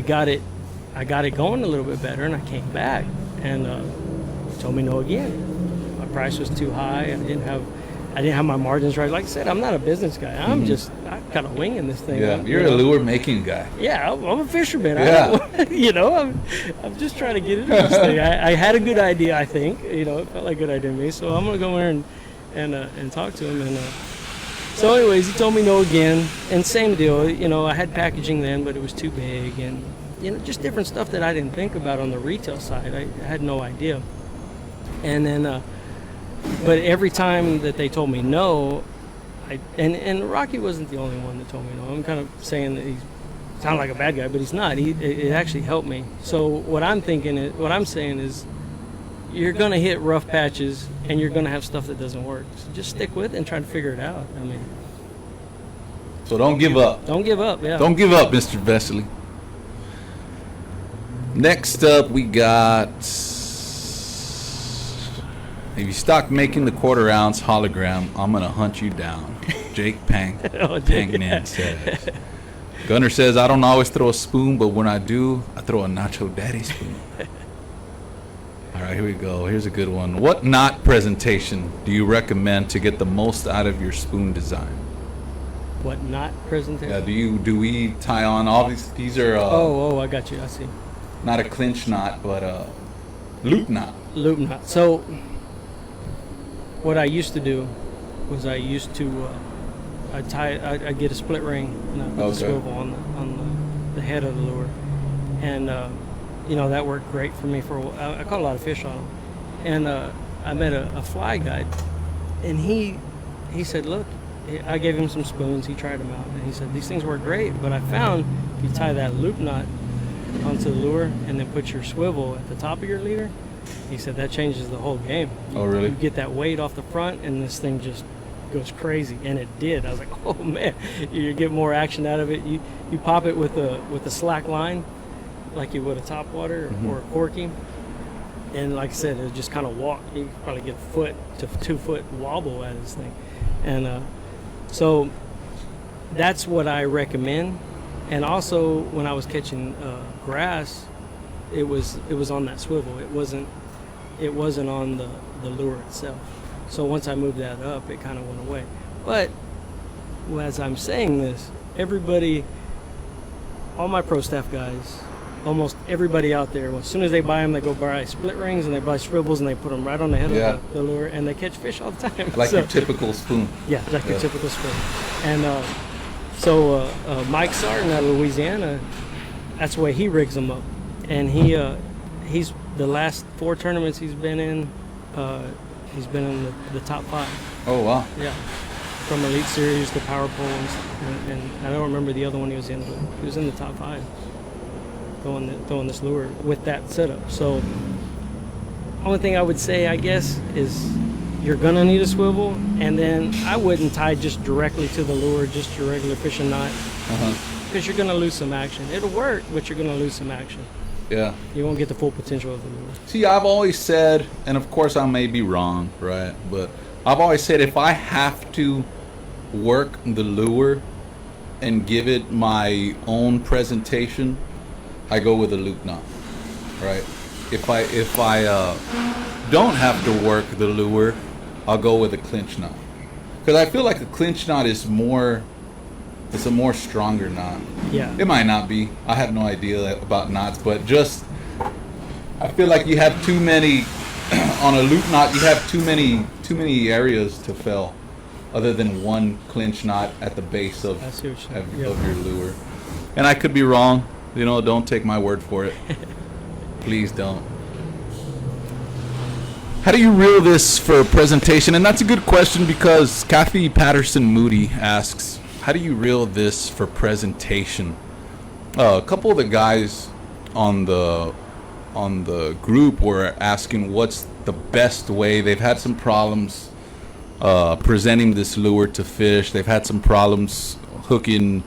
C: got it going a little bit better, and I came back, and told me no again. My price was too high. I didn't have my margins right. Like I said, I'm not a business guy. I'm just kind of winging this thing.
B: Yeah, you're a lure making guy.
C: Yeah, I'm a fisherman.
B: Yeah.
C: You know, I'm just trying to get into this thing. I had a good idea, I think. You know, it felt like a good idea to me. So I'm gonna go in and talk to him. And so, anyways, he told me no again. And same deal. You know, I had packaging then, but it was too big, and you know, just different stuff that I didn't think about on the retail side. I had no idea. And then, but every time that they told me no, and Rocky wasn't the only one that told me no. I'm kind of saying that he sounded like a bad guy, but he's not. It actually helped me. So what I'm saying is, you're gonna hit rough patches, and you're gonna have stuff that doesn't work. So just stick with it and try to figure it out. I mean,
B: So don't give up.
C: don't give up. Yeah.
B: Don't give up, Mr. Vesely. Next up, we got. If you stop making the quarter-ounce hologram, I'm gonna hunt you down. Jake Pangnan says. Gunner says, I don't always throw a spoon, but when I do, I throw a Nacho Daddy Spoon. All right, here we go. Here's a good one. What knot presentation do you recommend to get the most out of your spoon design?
C: What knot presentation?
B: Yeah, do we tie on all these are
C: I got you. I see.
B: not a clinch knot, but a loop knot.
C: Loop knot. So what I used to do was I'd get a split ring and I'd put the swivel on the head of the lure, and you know, that worked great for me for a while. I caught a lot of fish on them, and I met a fly guide, and he said, look, I gave him some spoons. He tried them out, and he said, these things work great, but I found if you tie that loop knot onto the lure and then put your swivel at the top of your leader, he said that changes the whole game.
B: Oh, really?
C: You get that weight off the front, and this thing just goes crazy, and it did. I was like, oh man, you get more action out of it. You pop it with a slack line, like you would a topwater or a corky, and like I said, it just kind of walk. You could probably get a foot to 2 foot wobble out of this thing, and so that's what I recommend. And also, when I was catching grass, it was on that swivel. It wasn't on the lure itself. So once I moved that up, it kind of went away. But as I'm saying this, everybody, all my pro staff guys, almost everybody out there, as soon as they buy them, they go buy split rings and they buy swivels and they put them right on the head of the lure, and they catch fish all the time.
B: Like your typical spoon.
C: Yeah, like your typical spoon. And so Mike Sarton out of Louisiana, that's the way he rigs them up. And he's the last 4 tournaments he's been in the top 5.
B: Oh, wow.
C: Yeah, from Elite Series to Power Poles, and I don't remember the other one he was in, but he was in the top 5 throwing this lure with that setup. So only thing I would say, I guess, is you're gonna need a swivel, and then I wouldn't tie just directly to the lure, just your regular fishing knot, because you're gonna lose some action. It'll work, but you're gonna lose some action.
B: Yeah.
C: You won't get the full potential of the lure.
B: See, I've always said, and of course I may be wrong, right? But I've always said if I have to work the lure and give it my own presentation, I go with a loop knot, right? If I don't have to work the lure, I'll go with a clinch knot, because I feel like a clinch knot is it's a more stronger knot.
C: Yeah.
B: It might not be. I have no idea about knots, but just I feel like you have too many on a loop knot. You have too many areas to fill, other than one clinch knot at the base of your lure. And I could be wrong. You know, don't take my word for it. Please don't. How do you reel this for presentation? And that's a good question because Kathy Patterson Moody asks, how do you reel this for presentation? A couple of the guys on the group were asking what's the best way. They've had some problems presenting this lure to fish. They've had some problems hooking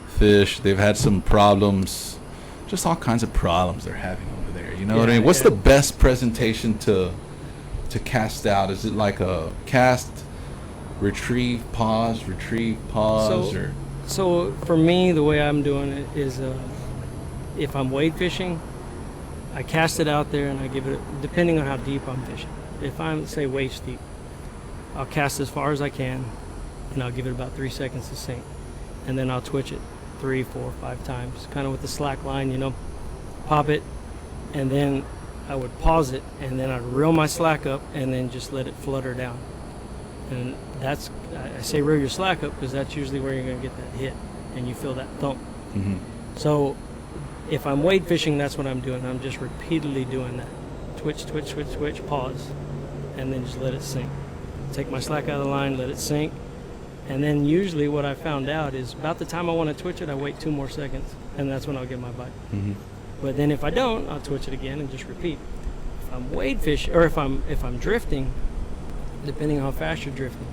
B: fish. They've had some problems, just all kinds of problems they're having over there. You know what I mean? What's the best presentation to cast out? Is it like a cast, retrieve, pause, or?
C: So for me, the way I'm doing it is, if I'm wade fishing, I cast it out there and I give it, depending on how deep I'm fishing. If I'm, say, waist deep, I'll cast as far as I can and I'll give it about 3 seconds to sink. And then I'll twitch it 3, 4, 5 times, kind of with the slack line, you know, pop it, and then I would pause it, and then I'd reel my slack up and then just let it flutter down. And that's, I say reel your slack up because that's usually where you're going to get that hit and you feel that thump.
B: Mm-hmm.
C: So if I'm wade fishing, that's what I'm doing. I'm just repeatedly doing that. Twitch, twitch, twitch, twitch, pause, and then just let it sink. Take my slack out of the line, let it sink. And then usually what I found out is about the time I want to twitch it, I wait 2 more seconds, and that's when I'll get my bite.
B: Mm-hmm.
C: But then if I don't, I'll twitch it again and just repeat. If I'm wade fishing, or if I'm drifting, depending on how fast you're drifting,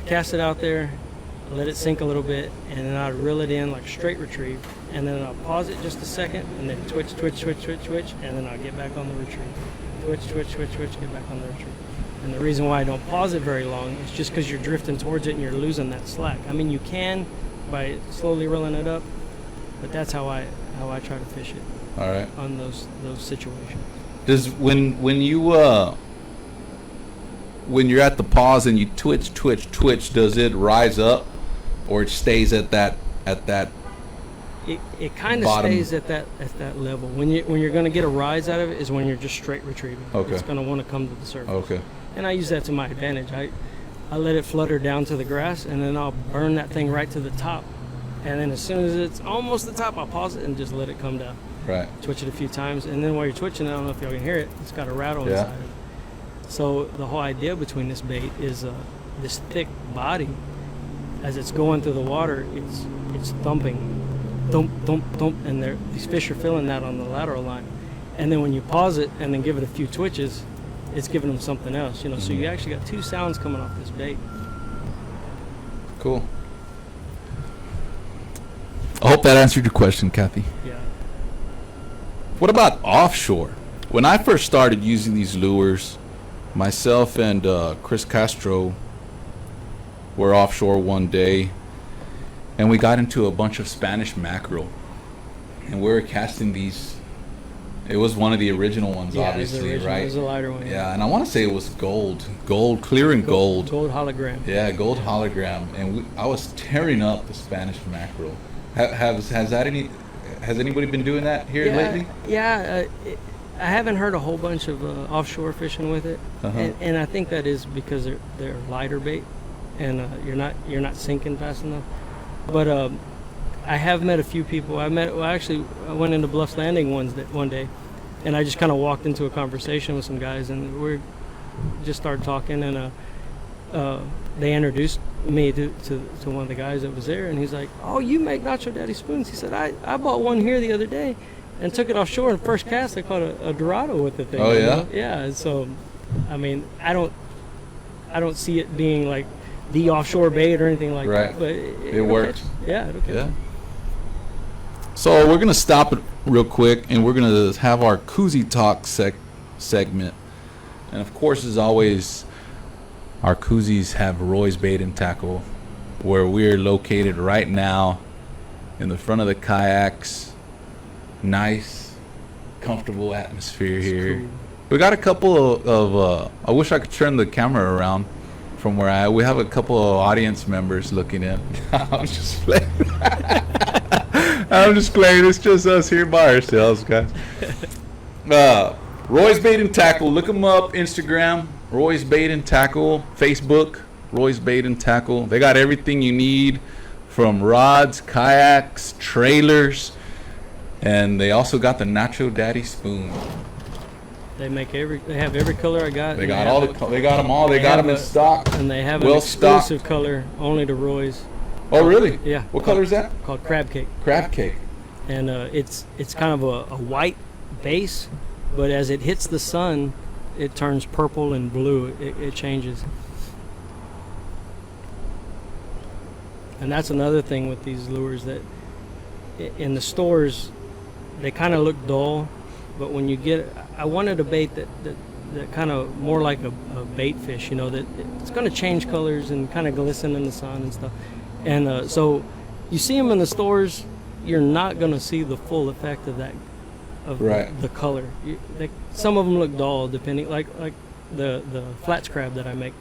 C: I cast it out there, let it sink a little bit, and then I'd reel it in like straight retrieve, and then I'll pause it just a second, and then twitch, twitch, twitch, twitch, twitch, and then I'll get back on the retrieve. Twitch, twitch, twitch, twitch, get back on the retrieve. And the reason why I don't pause it very long is just because you're drifting towards it and you're losing that slack. I mean, you can by slowly reeling it up, but that's how I try to fish it.
B: All right.
C: On those situations.
B: Does when you're at the pause and you twitch, does it rise up, or it stays at that?
C: It kind of stays at that level. When you're going to get a rise out of it is when you're just straight retrieving.
B: Okay.
C: It's going to want to come to the surface.
B: Okay.
C: And I use that to my advantage. I let it flutter down to the grass, and then I'll burn that thing right to the top. And then as soon as it's almost the top, I'll pause it and just let it come down.
B: Right.
C: Twitch it a few times, and then while you're twitching, I don't know if y'all can hear it, it's got a rattle inside of it. So the whole idea between this bait is this thick body. As it's going through the water, it's thumping, thump, thump, thump, and these fish are feeling that on the lateral line. And then when you pause it and then give it a few twitches, it's giving them something else, you know. So you actually got 2 sounds coming off this bait.
B: Cool. I hope that answered your question, Kathy.
C: Yeah.
B: What about offshore? When I first started using these lures, myself and Chris Castro were offshore one day, and we got into a bunch of Spanish mackerel, and we were casting these. It was one of the original ones, obviously, right?
C: It was a lighter one.
B: Yeah, and I want to say it was gold, clear and gold.
C: Gold hologram.
B: Yeah, gold hologram, and I was tearing up the Spanish mackerel. Has anybody been doing that here lately?
C: Yeah, I haven't heard a whole bunch of offshore fishing with it, and I think that is because they're lighter bait, and you're not sinking fast enough. But I have met a few people. I went into Bluffs Landing one day, and I just kind of walked into a conversation with some guys, and we just started talking, and they introduced me to one of the guys that was there, and he's like, "Oh, you make Nacho Daddy Spoons?" He said, "I bought one here the other day, and took it offshore. And first cast, I caught a Dorado with the thing."
B: Oh yeah.
C: Know? Yeah. And so, I mean, I don't see it being like the offshore bait or anything like that, but it
B: works.
C: Yeah, it'll catch.
B: Yeah. So we're gonna stop it real quick, and we're gonna have our koozie talk segment, and of course, as always, our koozies have Roy's Bait and Tackle, where we're located right now in the front of the kayaks. Nice, comfortable atmosphere here.
C: Cool.
B: We got a couple of I wish I could turn the camera around from where we have a couple of audience members looking in. I'm just playing. I'm just playing. It's just us here by ourselves, guys. Roy's Bait and Tackle. Look them up. Instagram, Roy's Bait and Tackle. Facebook, Roy's Bait and Tackle. They got everything you need, from rods, kayaks, trailers, And they also got the Nacho Daddy Spoon.
C: They have every color I got.
B: They got they got them all. They got them in stock.
C: And they have
B: Well
C: an exclusive color only to Roy's.
B: Oh, really?
C: Yeah.
B: What color is that?
C: Called crab cake.
B: Crab cake.
C: And it's kind of a white base, but as it hits the sun, it turns purple and blue. It changes. And that's another thing with these lures, that in the stores they kind of look dull, but when you get, I wanted a bait that kind of more like a bait fish, you know, that it's going to change colors and kind of glisten in the sun and stuff. And so you see them in the stores, you're not going to see the full effect of that, of the color. Some of them look dull, depending, like the flats crab that I make.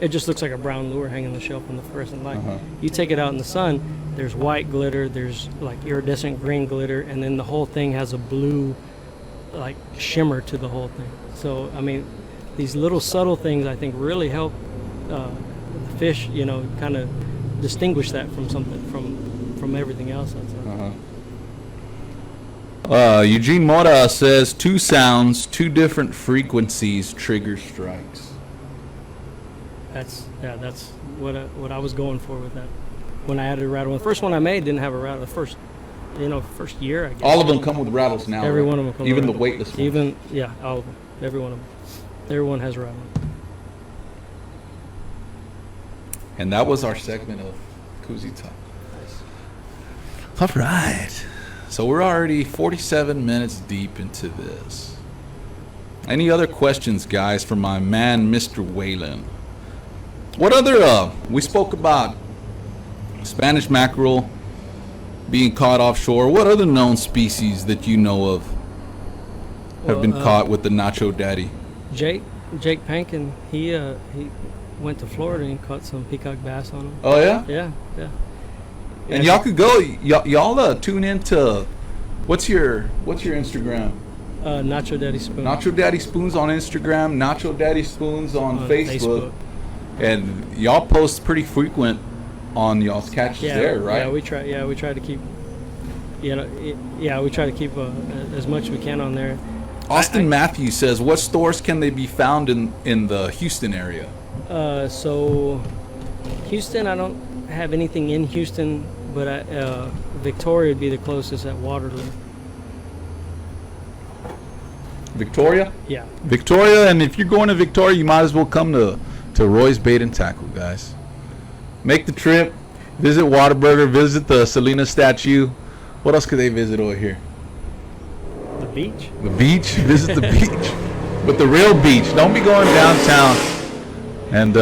C: It just looks like a brown lure hanging on the shelf in the fluorescent light. You take it out in the sun, there's white glitter, there's like iridescent green glitter, and then the whole thing has a blue like shimmer to the whole thing. So I mean, these little subtle things I think really help the fish, you know, kind of distinguish that from something from everything else outside.
B: Eugene Mora says 2 sounds, 2 different frequencies trigger strikes.
C: That's what I was going for with that. When I added a rattle, the first one I made didn't have a rattle. The first year, I guess.
B: All of them come with rattles now.
C: Every
B: right?
C: one of them come
B: even
C: with
B: the weightless ones.
C: Even all of them. Every one of them. Everyone has a rattle.
B: And that was our segment of Koozie Talk. All right. So we're already 47 minutes deep into this. Any other questions, guys, from my man, Mr. Waylan? What other, we spoke about Spanish mackerel being caught offshore. What other known species that you know of have been caught with the Nacho Daddy?
C: Jake Pankin, he went to Florida and caught some peacock bass on him.
B: Oh, yeah?
C: Yeah.
B: And y'all could go, y'all tune into, what's your Instagram?
C: Nacho Daddy Spoon.
B: Nacho Daddy Spoon's on Instagram, Nacho Daddy Spoon's on Facebook. And y'all post pretty frequent on y'all's catches there, right?
C: Yeah, we try to keep, we try to keep as much as we can on there.
B: Austin Matthews says, what stores can they be found in the Houston area?
C: So Houston, I don't have anything in Houston, but Victoria would be the closest at Waterloo.
B: Victoria?
C: Yeah.
B: Victoria, and if you're going to Victoria, you might as well come to Roy's Bait and Tackle, guys. Make the trip, visit Whataburger, visit the Selena statue. What else could they visit over here?
C: The beach.
B: The beach? Visit the beach. But the real beach. Don't be going downtown and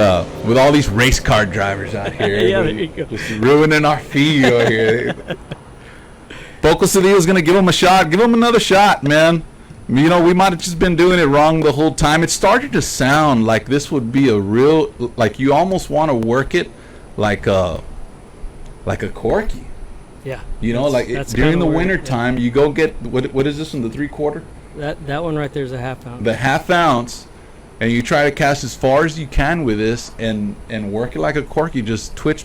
B: with all these race car drivers out here.
C: Yeah, there you go.
B: Just ruining our feed over here. Focal Cedillo's going to give them a shot. Give them another shot, man. You know, we might have just been doing it wrong the whole time. It started to sound like this would be a real, like you almost want to work it like a corky.
C: Yeah.
B: You know, like during the winter time, you go get, what is this one, the 3/4?
C: That one right there is a half ounce.
B: The half ounce, and you try to cast as far as you can with this and work it like a corky. Just twitch,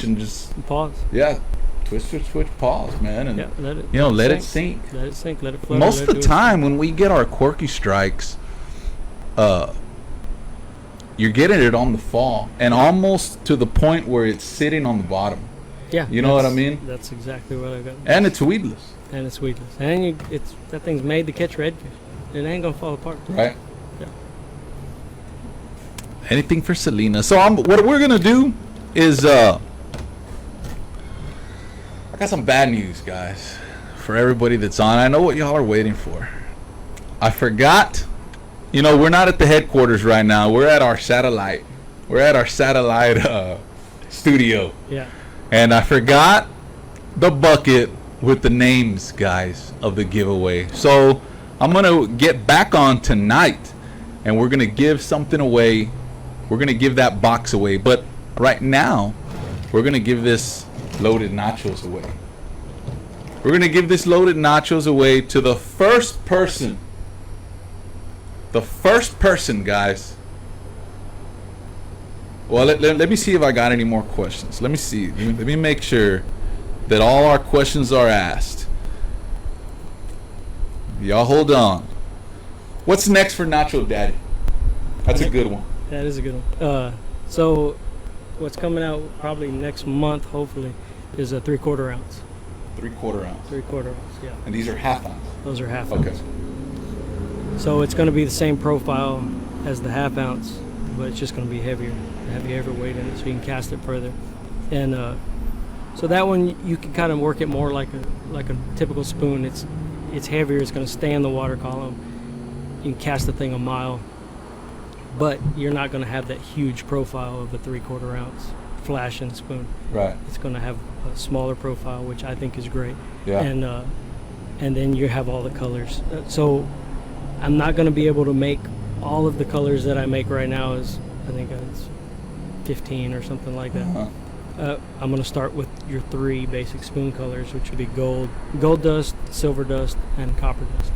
B: and just
C: pause.
B: Yeah. Twitch, pause, man, and
C: let it,
B: let it sink.
C: Let it sink. Let it float.
B: Most of the time, when we get our corky strikes, you're getting it on the fall, and almost to the point where it's sitting on the bottom.
C: Yeah,
B: you know what I mean.
C: That's exactly what I got.
B: And it's weedless.
C: And that thing's made to catch redfish. It ain't gonna fall apart.
B: Right.
C: Yeah.
B: Anything for Selena. So what we're gonna do is I got some bad news, guys, for everybody that's on. I know what y'all are waiting for. I forgot. You know, we're not at the headquarters right now. We're at our satellite. Studio.
C: Yeah.
B: And I forgot the bucket with the names, guys, of the giveaway. So I'm going to get back on tonight, and we're going to give something away. We're going to give that box away. But right now, we're going to give this loaded nachos away. We're going to give this loaded nachos away to the first person. The first person, guys. Well, let me see if I got any more questions. Let me see. Let me make sure that all our questions are asked. Y'all hold on. What's next for Nacho Daddy? That's a good one.
C: That is a good one. So what's coming out probably next month, hopefully, is a 3/4 ounce.
B: 3/4 ounce.
C: 3/4 ounce, yeah.
B: And these are half ounce.
C: Those are half
B: Okay.
C: ounce. So it's going to be the same profile as the half ounce, but it's just going to be heavier. Heavier weight in it, so you can cast it further. And so that one you can kind of work it more like a typical spoon. It's heavier. It's going to stay in the water column. You can cast the thing a mile, but you're not going to have that huge profile of a 3/4 ounce flashing spoon.
B: Right.
C: It's going to have a smaller profile, which I think is great.
B: Yeah.
C: And then you have all the colors. So I'm not going to be able to make all of the colors that I make right now. I think it's 15 or something like that.
B: Uh-huh.
C: I'm going to start with your 3 basic spoon colors, which would be gold dust, silver dust, and copper dust,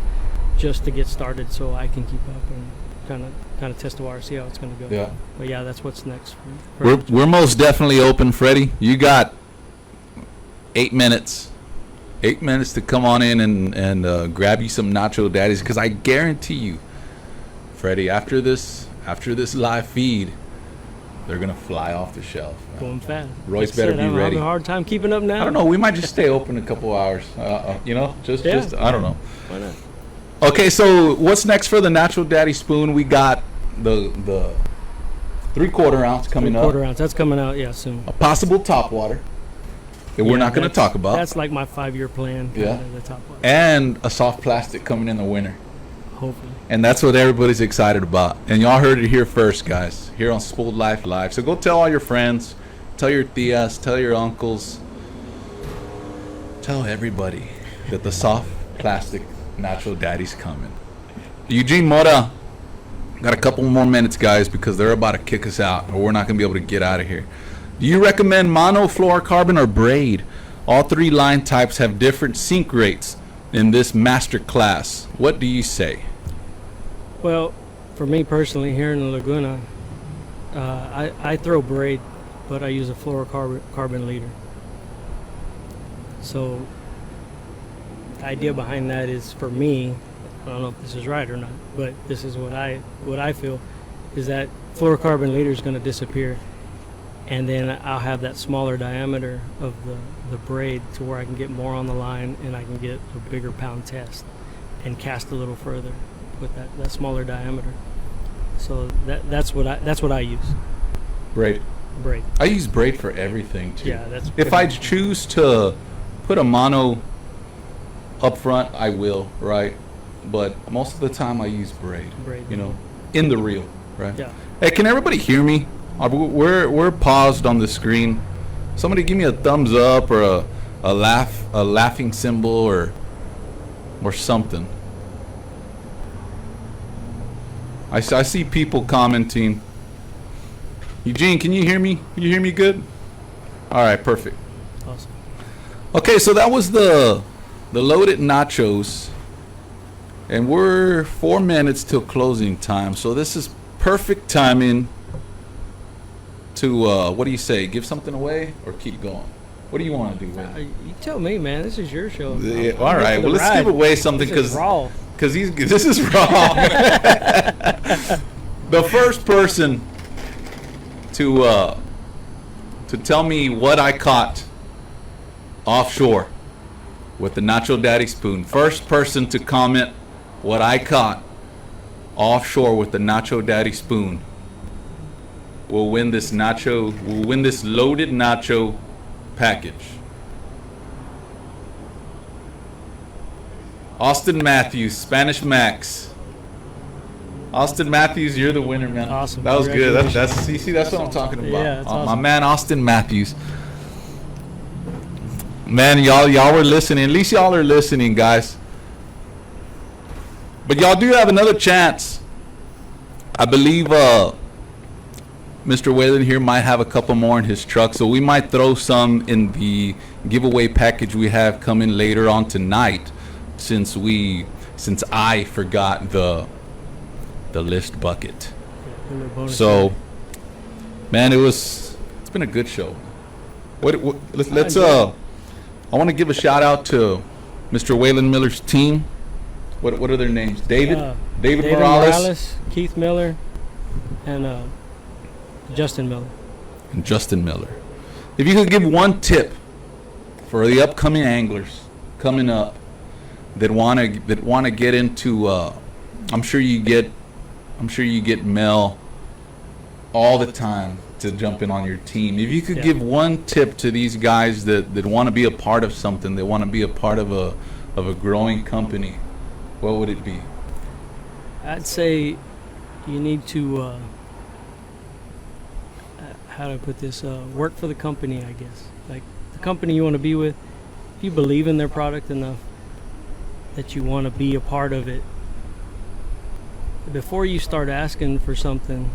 C: just to get started, so I can keep up and kind of test the water, see how it's going to go.
B: Yeah.
C: But yeah, that's what's next.
B: We're most definitely open, Freddie. You got 8 minutes. 8 minutes to come on in and grab you some Nacho Daddies, because I guarantee you, Freddie, after this live feed, they're gonna fly off the shelf.
C: Going fast.
B: Royce
C: Like I
B: better
C: said,
B: be
C: I'm
B: ready.
C: having a hard time keeping up now.
B: I don't know. We might just stay open a couple hours. Just I don't know.
C: Why not?
B: Okay, so what's next for the Nacho Daddy Spoon? We got the 3/4 ounce coming up.
C: 3/4 ounce. That's coming out, yeah, soon.
B: A possible top water that we're
C: Yeah,
B: not gonna
C: that's-
B: talk about.
C: That's like my 5-year plan.
B: Yeah.
C: The top one.
B: And a soft plastic coming in the winter.
C: Hopefully.
B: And that's what everybody's excited about. And y'all heard it here first, guys, here on Spooled Life Live. So go tell all your friends, tell your tias, tell your uncles, tell everybody that the soft plastic Nacho Daddy's coming. Eugene Mora, got a couple more minutes, guys, because they're about to kick us out, or we're not going to be able to get out of here. Do you recommend monofluorocarbon or braid? All 3 line types have different sink rates in this master class. What do you say?
C: Well, for me personally, here in the Laguna, I throw braid, but I use a fluorocarbon leader. So the idea behind that is, for me, I don't know if this is right or not, but this is what I feel, is that fluorocarbon leader is going to disappear, and then I'll have that smaller diameter of the braid to where I can get more on the line, and I can get a bigger pound test and cast a little further with that smaller diameter. So that's what I use.
B: Braid.
C: Braid.
B: I use braid for everything too.
C: Yeah, that's
B: if I choose to put a mono up front, I will, right? But most of the time I use braid.
C: Braid.
B: You know, in the reel, right?
C: Yeah.
B: Hey, can everybody hear me? We're paused on the screen. Somebody give me a thumbs up or a laughing symbol or something. I see people commenting. Eugene, can you hear me? Can you hear me good? All right, perfect.
C: Awesome.
B: Okay, so that was the loaded nachos, and we're 4 minutes till closing time. So this is perfect timing to what do you say? Give something away or keep going? What do you want to do, man?
C: You tell me, man. This is your show.
B: Yeah, all right, well, let's give away something
C: This is raw.
B: because this is raw. The first person to tell me what I caught offshore with the Nacho Daddy Spoon. First person to comment what I caught offshore with the Nacho Daddy Spoon will win this loaded nacho package. Austin Matthews, Spanish Max. Austin Matthews, you're the winner, man.
C: Awesome.
B: That was good. That's what I'm talking about.
C: Yeah, that's
B: My
C: awesome.
B: man, Austin Matthews. Man, y'all were listening. At least y'all are listening, guys. But y'all do have another chance. I believe Mr. Waylan here might have a couple more in his truck, so we might throw some in the giveaway package we have coming later on tonight, since I forgot the list bucket. So, man, it's been a good show. Let's I want to give a shout out to Mr. Waylan Miller's team. What are their names? David
C: David
B: Morales
C: Keith Miller, and Justin Miller.
B: and Justin Miller. If you could give one tip for the upcoming anglers coming up that wanna get into, I'm sure you get Mel all the time to jump in on your team. If you could give one tip to these guys that want to be a part of something, they want to be a part of a growing company, what would it be?
C: I'd say you need to, how do I put this, work for the company, I guess. Like the company you want to be with, if you believe in their product enough that you want to be a part of it, before you start asking for something,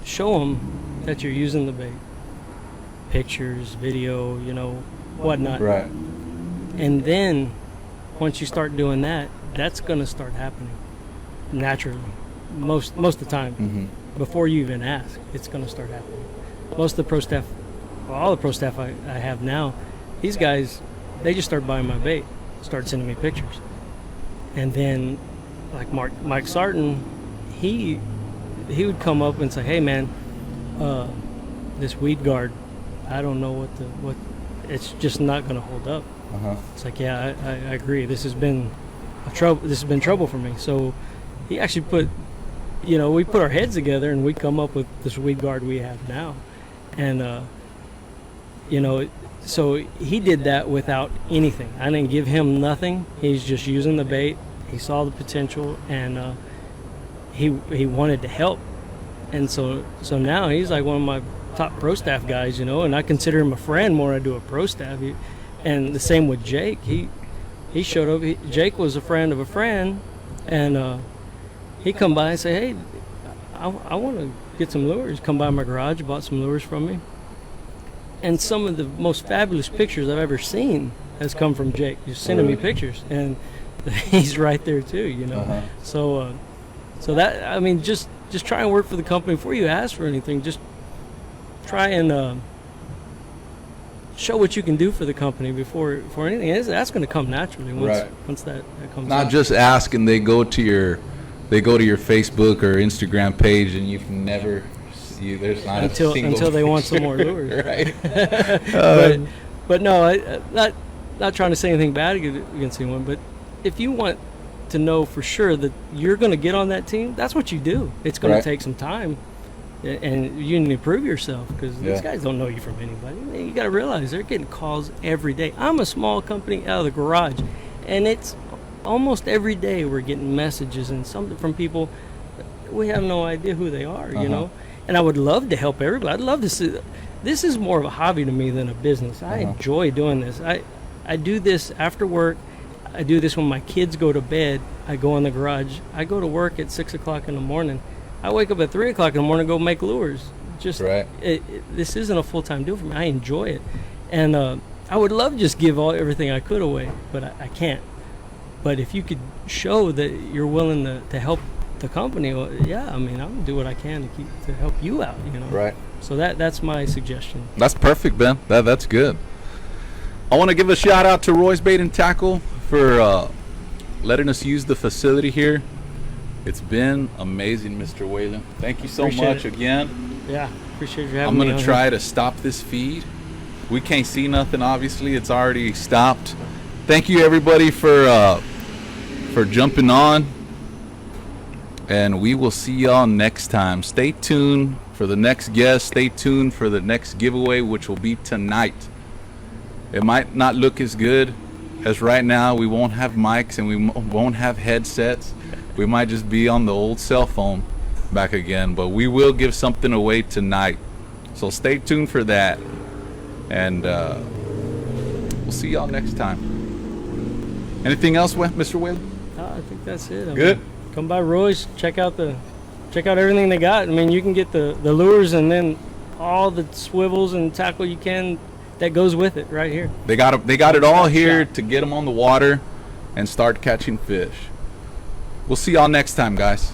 C: show them that you're using the bait. Pictures, video, whatnot.
B: Right.
C: And then once you start doing that, that's going to start happening naturally. Most of the time.
B: Mm-hmm.
C: Before you even ask, it's going to start happening. Most of the pro staff, all the pro staff I have now, these guys, they just start buying my bait, start sending me pictures. And then like Mike Sarton, he would come up and say, "Hey man, this weed guard, I don't know what it's just not going to hold up." It's like, yeah, I agree. This has been trouble for me. So he actually put, we put our heads together and we come up with this weed guard we have now. And so he did that without anything. I didn't give him nothing. He's just using the bait. He saw the potential, and he wanted to help. And so now he's like one of my top pro staff guys, and I consider him a friend more than I do a pro staff. And the same with Jake. He showed up. Jake was a friend of a friend, and he come by and say, "Hey, I want to get some lures." Come by my garage, bought some lures from me. And some of the most fabulous pictures I've ever seen has come from Jake. He's sending me pictures, and he's right there too, So that, I mean, just try and work for the company before you ask for anything. Just try and show what you can do for the company before anything. That's going to come naturally once that comes.
B: Not just ask and they go to your Facebook or Instagram page and you can never see. There's not
C: until they want some more lures,
B: right?
C: but no, not trying to say anything bad against anyone, but if you want to know for sure that you're going to get on that team, that's what you do. It's going to take some time, and you need to prove yourself, because these guys don't know you from anybody. You got to realize they're getting calls every day. I'm a small company out of the garage, and it's almost every day we're getting messages and something from people. We have no idea who they are, And I would love to help everybody. I'd love to see. This is more of a hobby to me than a business. I enjoy doing this. I do this after work. I do this when my kids go to bed. I go in the garage. I go to work at 6 o'clock in the morning. I wake up at 3 o'clock in the morning to go make lures. This isn't a full-time deal for me. I enjoy it. And I would love to just give everything I could away, but I can't. But if you could show that you're willing to help the company, well, I mean, I'll do what I can to help you out,
B: Right.
C: So that's my suggestion.
B: That's perfect, Ben. That's good. I want to give a shout out to Roy's Bait and Tackle for letting us use the facility here. It's been amazing, Mr. Waylan. Thank you so
C: Appreciate
B: much
C: it.
B: again.
C: Yeah, appreciate you having
B: I'm
C: me.
B: going to try to stop this feed. We can't see nothing, obviously. It's already stopped. Thank you, everybody, for jumping on. And we will see y'all next time. Stay tuned for the next guest. Stay tuned for the next giveaway, which will be tonight. It might not look as good as right now. We won't have mics and we won't have headsets. We might just be on the old cell phone back again. But we will give something away tonight. So stay tuned for that. And we'll see y'all next time. Anything else, Mr. Waylan?
C: No, I think that's it.
B: Good.
C: Come by Roy's, check out everything they got. I mean, you can get the lures and then all the swivels and tackle you can that goes with it right here.
B: They got it all here to get them on the water and start catching fish. We'll see y'all next time, guys.